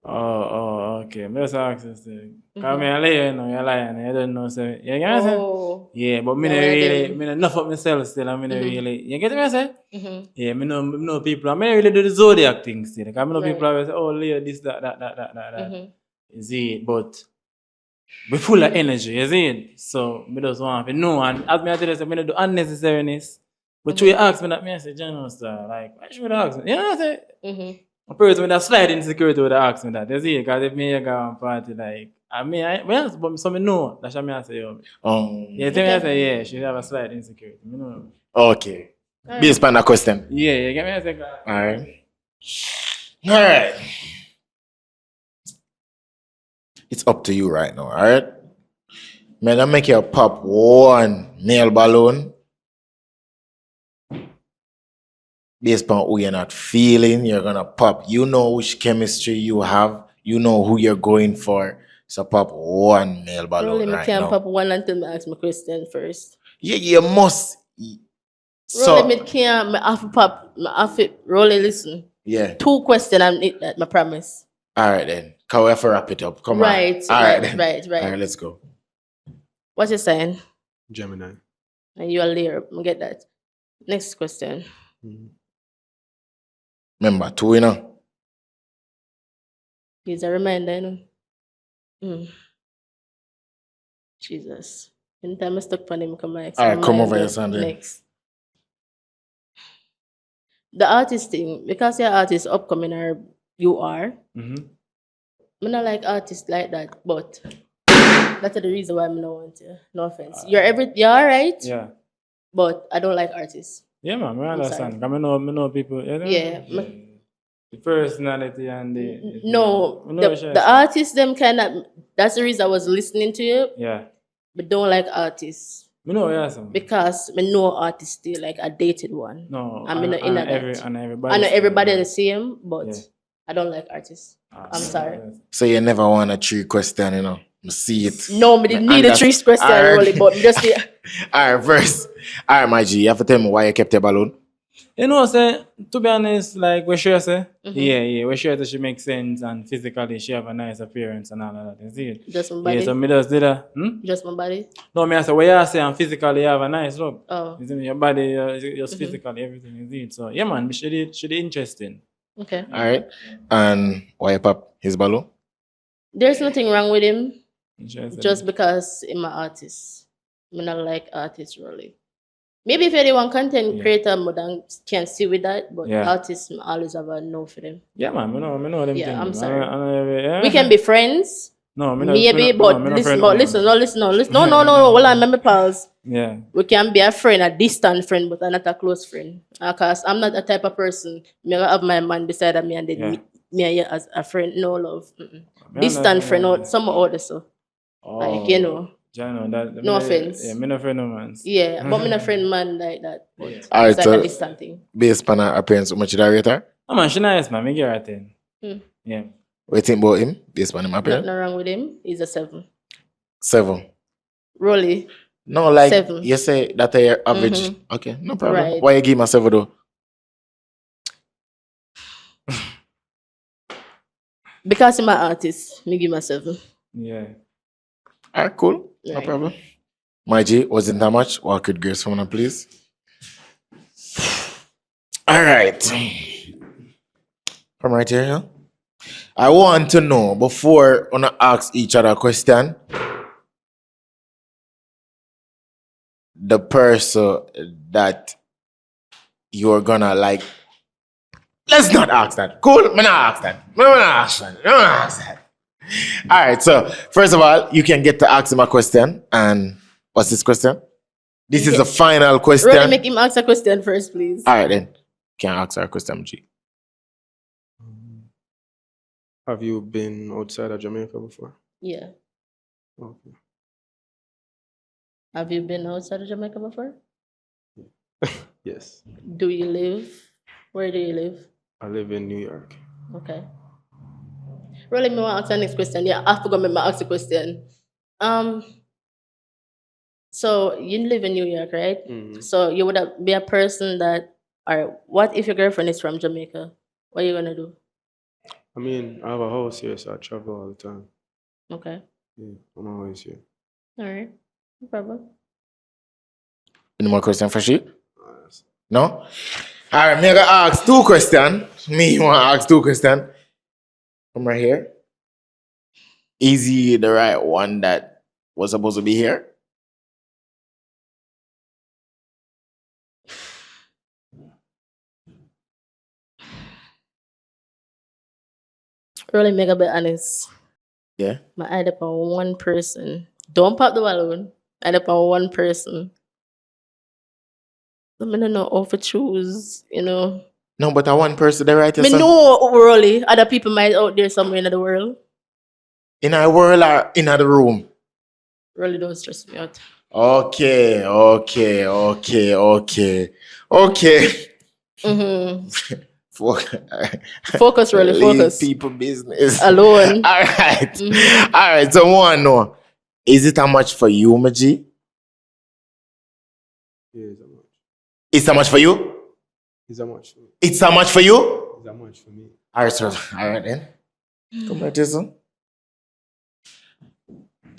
Okay. Me just ask this thing. Cause me a liar, you know, you're lying. You don't know, so you get me say? Oh. Yeah, but me Yeah, no one of really, them. me no enough of myself still, and me no really. You get me say? Mm-hmm. Yeah, me know people. I me really do the zodiac thing still. Cause me know people Right. always say, oh, Leo, this, that. Mm-hmm. You see it, but we full of energy, you see it. So me just want to know, and as me I tell you, say, me no do unnecessariness. But you ask me that, me I say, general sir, like, why should you ask me? You know what I say? Mm-hmm. A person with a slight insecurity would ask me that. You see, because if me go on party, like, but so me know, that's what me I say, yo. Yeah, tell me I say, yeah, she have a slight insecurity. Me know. Okay. Based on that question. Yeah, you get me I say, Alright. Alright. It's up to you right now, alright? Man, I make you pop one male balloon. Based on who you're not feeling, you're gonna pop. You know which chemistry you have. You know who you're going for. So pop one male balloon Rolly, me right can't now. pop one until me ask my question first. Yeah, you must. Rolly, So me can't, me have to pop, me have to, Rolly, listen. yeah. 2 questions and it that, my promise. Alright then. Can we have to wrap it up? Come Right, on. Alright right, then. right. Alright, let's go. What you saying? Gemini. And you're a Leo, I get that. Next question. Mhm. Remember, 2 you know. Here's a reminder, you know. Jesus. Anytime I stuck on him, come back. Alright, come over here, Sandy. Next. The artist thing, because you're artist upcoming or you are, I not like artists like that, but that's the reason why I don't want to. No offense. You're alright, yeah. but I don't like artists. Yeah, man, I I'm understand. sorry. Cause me know people, you know? Yeah, The personality and the... No, I know what the you're saying. artists them kind of. That's the reason I was listening to you, Yeah. but don't like artists Me know what you're saying. because I know artists still like I dated one. No, I'm in and that. everybody. I know still, everybody yeah. the same, but Yeah. I don't like artists. I'm sorry. So you never want a 3 question, you know. I see it. No, me didn't need a 3 question Alright. really, but me just Alright, first. Alright, my G, you have to tell me why you kept your balloon. You know, say, to be honest, like we sure say, yeah, we sure that she makes sense and physically she have a nice appearance and all of that. You see it? just my body. Yeah, so me just did that. Just my body. No, me I say, what you say, and physically you have a nice look. Oh. You see me? Your body, just physically, everything, you see it? So, yeah, man, she did interesting. Okay. Alright. And why you pop his balloon? There's nothing wrong with him, Interesting. just because I'm an artist. I'm not like artists really. Maybe if anyone content creator more than can see with that, but artists I always have a no for them. Yeah, man, me know them Yeah, things. I'm sorry. Yeah. We can be friends. No, me Maybe, but listen, listen. No. Well, I remember pals. Yeah. We can be a friend, a distant friend, but not a close friend. Because I'm not the type of person. Me have my man beside of me and then me and you as a friend. No love. Distant friend, or some other so. Like, you know. No offense. Yeah, me no friend no man. Yeah, but me not friend man like that. But Alright, it's like so a distant thing. based on her appearance, how much did I rate her? Oh man, she nice man, me give her a 10. Yeah. What you think about him based on him appearance? Nothing wrong with him. He's a 7. 7. Rolly. No, like 7. you say that your average. Okay, no problem. Right. Why you give him a 7 though? Because I'm an artist, me give him a 7. Yeah. Alright, cool. No Right. problem. My G, wasn't that much? Walk with grace from now, please. Alright. From right here, yeah? I want to know before I ask each other a question. The person that you're gonna like. Let's not ask that. Cool? I'm not ask that. I'm not ask that. I'm not ask that. Alright, so first of all, you can get to ask him a question. And what's this question? This is the final question. Rolly, make him answer question first, please. Alright then. Can I ask her a question, G? Have you been outside of Jamaica before? Yeah. Okay. Have you been outside of Jamaica before? Yes. Do you live Where do you live? I live in New York. Okay. Really, me want to ask the next question. Yeah, I forgot me ask the question. So you live in New York, right? So you would be a person that, all right, what if your girlfriend is from Jamaica? What are you gonna do? I mean, I have a house here, so I travel all the time. Okay. Yeah, I'm always here. All right. No problem. Any more question for she? No? All right, me gonna ask 2 questions. Me want to ask 2 questions. Come right here. Is he the right one that was supposed to be here? Really, mega be honest. Yeah. I add up on one person. Don't pop the balloon. Add up on one person. I don't know how to choose, you know. No, but I one person the right Me answer. know really other people might out there somewhere in the world. In our world or in the room? Really don't stress me out. Okay. Mm-hmm. Focus, really, leave focus. people business. Alone. All right. Mhm. All right. So one no. Is it how much for you, Maji? Yeah, it's how much. It's how much for you? It's how much. It's how much for you? It's how much for me. All right, sir. All right then. Come back, Jason.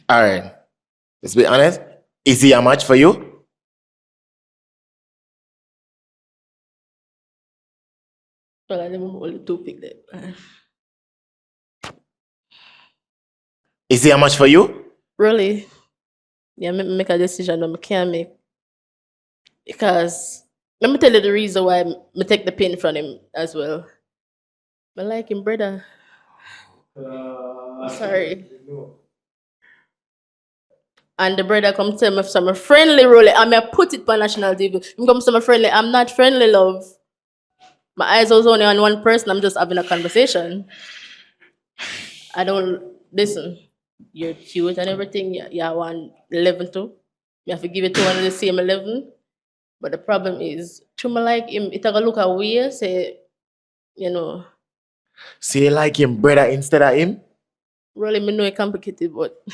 All right. Let's be honest. Is he how much for you? Well, I never only two pick that. Is he how much for you? Really? Yeah, make a decision that I can't make. Because let me tell you the reason why I take the pin from him as well. I like him, brother. Sorry. And the brother come tell me some friendly role. I mean, I put it on national TV. He come some friendly. I'm not friendly, love. My eyes was only on one person. I'm just having a conversation. I don't listen. You're cute and everything. Yeah, I want 11 too. You have to give it to one of the same 11. But the problem is, Chuma like him. It take a look away. Say, you know. So you like him brother instead of him? Really, me know it's complicated, but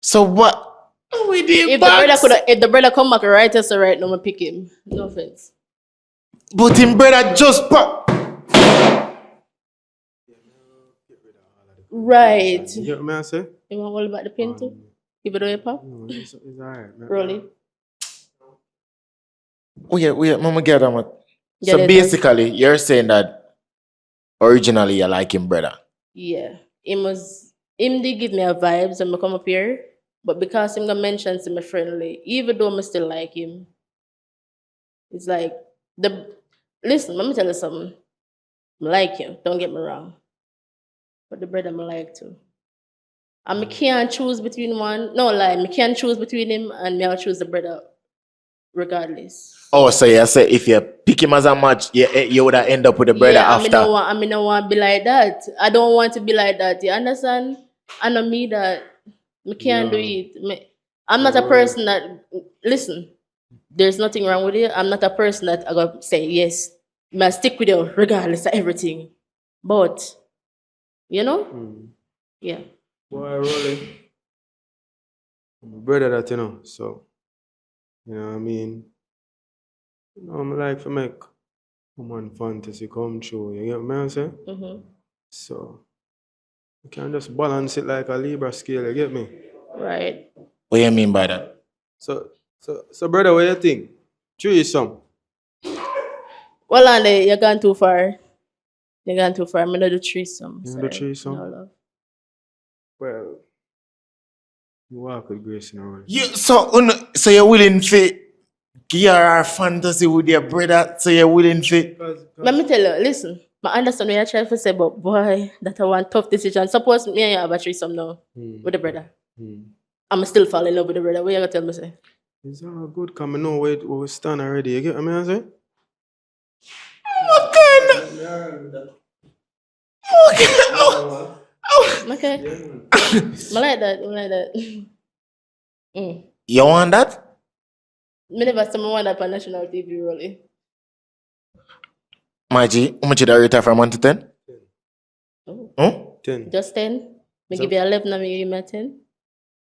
so what? We did if the brother come back right us right now, I pick him. No offense. But him brother just pop. Right. You get what I say? You want all about the pin too? Give it away, pop. No, it's alright, man. Really? Wait, mama get on it. Yeah, So there's basically, you're saying that originally you like him brother. Yeah. Him did give me a vibes when I come up here. But because him gonna mention to me friendly, even though I still like him, it's like listen, let me tell you something. I like him, don't get me wrong. But the brother I like too. And I can't choose between one. No lie, I can't choose between him and me I'll choose the brother regardless. Oh, so you say if you pick him as a match, you would end up with the brother yeah, after. I mean, no want to be like that. I don't want to be like that. You understand? I know me that I can't do it. I'm not a person that listen. There's nothing wrong with it. I'm not a person that I gotta say yes. I stick with you regardless of everything. But you know, yeah. Boy, rolling. I'm a brother that you know, so you know what I mean. You know, I'm like to make woman fantasy come true. You get what I'm saying? Mm-hmm. So you can't just balance it like a Libra scale. You get me? Right. What do you mean by that? So brother, what you think? Threesome. Well, Andy, you're gone too far. You're gone too far. I'm gonna do threesome. You do threesome? No love. Well, you walk with grace in the world. So you're willing to give our fantasy with your brother? So you're willing to? Let me tell you, listen. I understand what you're trying to say, but boy, that I want tough decision. Suppose me and you have a threesome now with the brother. I'm still falling in love with the brother. What you gonna tell me, say? It's all good, come know where we stand already. You get what I'm saying? Okay. I like that. I like that. You want that? Me never saw me want that on national TV, really. My G, how much did I rate from 1 to 10? Oh. Hmm? 10. Just 10? Me So- give you 11 and me give you a 10.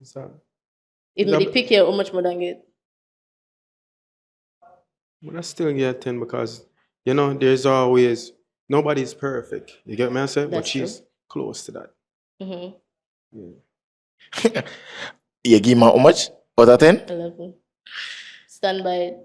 So, If Yeah, me but- pick you, how much more than get? but I still get 10 because, you know, there's always, nobody's perfect. You get me? I say? But That's she's close to that. Mm-hmm. You give me how much? Out of 10? 11. Stand by it.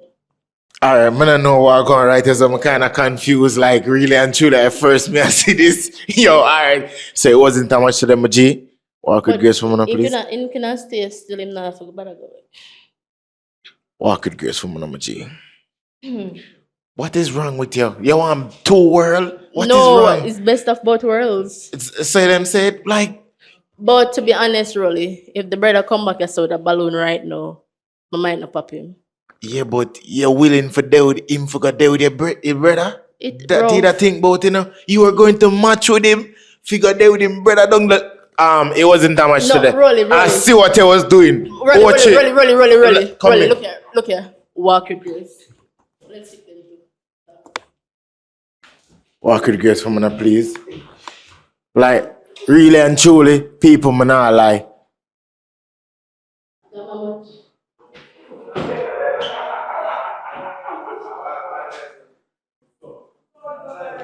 Alright, I don't know what I'm going to write as I'm kind of confused, like really and truly at first me I see this. Yo, alright. So it wasn't that much to them, G. Walk with grace from me, please. In can stay still him now for better go. Walk with grace from me, G. What is wrong with you? You want two world? What is No, wrong? it's best of both worlds. Say them said like But to be honest, really, if the brother come back and saw the balloon right now, my mind not pop him. yeah, but you're willing for deal with him for go deal with your brother? That rough. did I think about, you know? You were going to match with him, figure deal with him, brother. Don't let it wasn't that much No, today. Rolly. I see what I was doing. Rolly. Come in. Look here. Walk with grace. Let's see. Walk with grace for me, please. Like, really and truly, people, me not lie.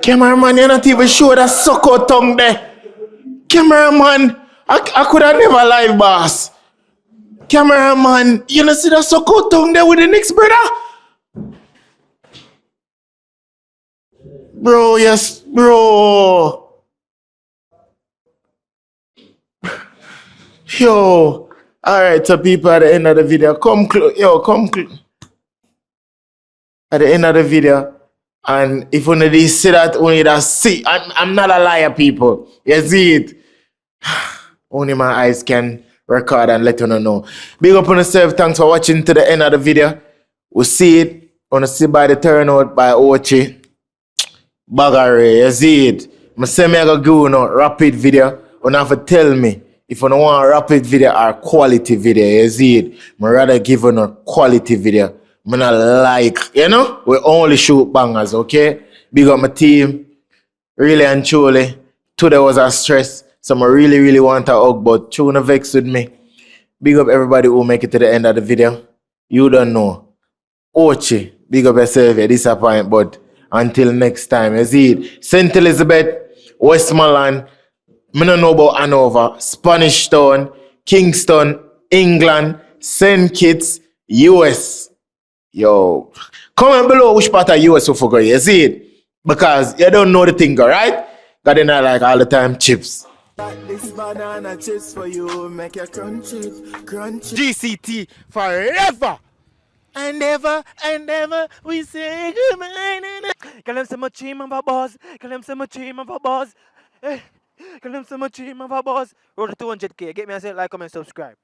Cameraman, you're not even sure that suck out tongue there. Cameraman, I could have never live, boss. Cameraman, you know see that suck out tongue there with the next brother? Bro, yes, bro. Yo. Alright, so people at the end of the video, come close. Yo, come close. At the end of the video. And if only they see that, only that see. I'm not a liar, people. You see it? Only my eyes can record and let you know. Big up on yourself. Thanks for watching to the end of the video. We'll see it. Wanna see by the turnout by Ocho. Bagare, you see it? I say me I go give you a rapid video. You have to tell me if you don't want a rapid video or quality video. You see it? I rather give you a quality video. I not like, you know? We only shoot bangers, okay? Big up my team. Really and truly. Today was a stress. So I really want a hug, but tune vex with me. Big up everybody who make it to the end of the video. You don't know. Ocho, big up yourself, you disappoint, but until next time, you see it. St. Elizabeth, Westmoreland, I don't know about Hanover, Spanish Town, Kingston, England, St. Kitts, US. Yo, comment below which part of US you forgot, you see it? Because you don't know the thing, right? Got in there like all the time, chips. This banana chips for you, make you crunch it. GCT forever and ever we say goodbye. Call them some team of a boss. Call them some team of a boss. Call them some team of a boss. Road to 200k. Get me a like, comment, subscribe.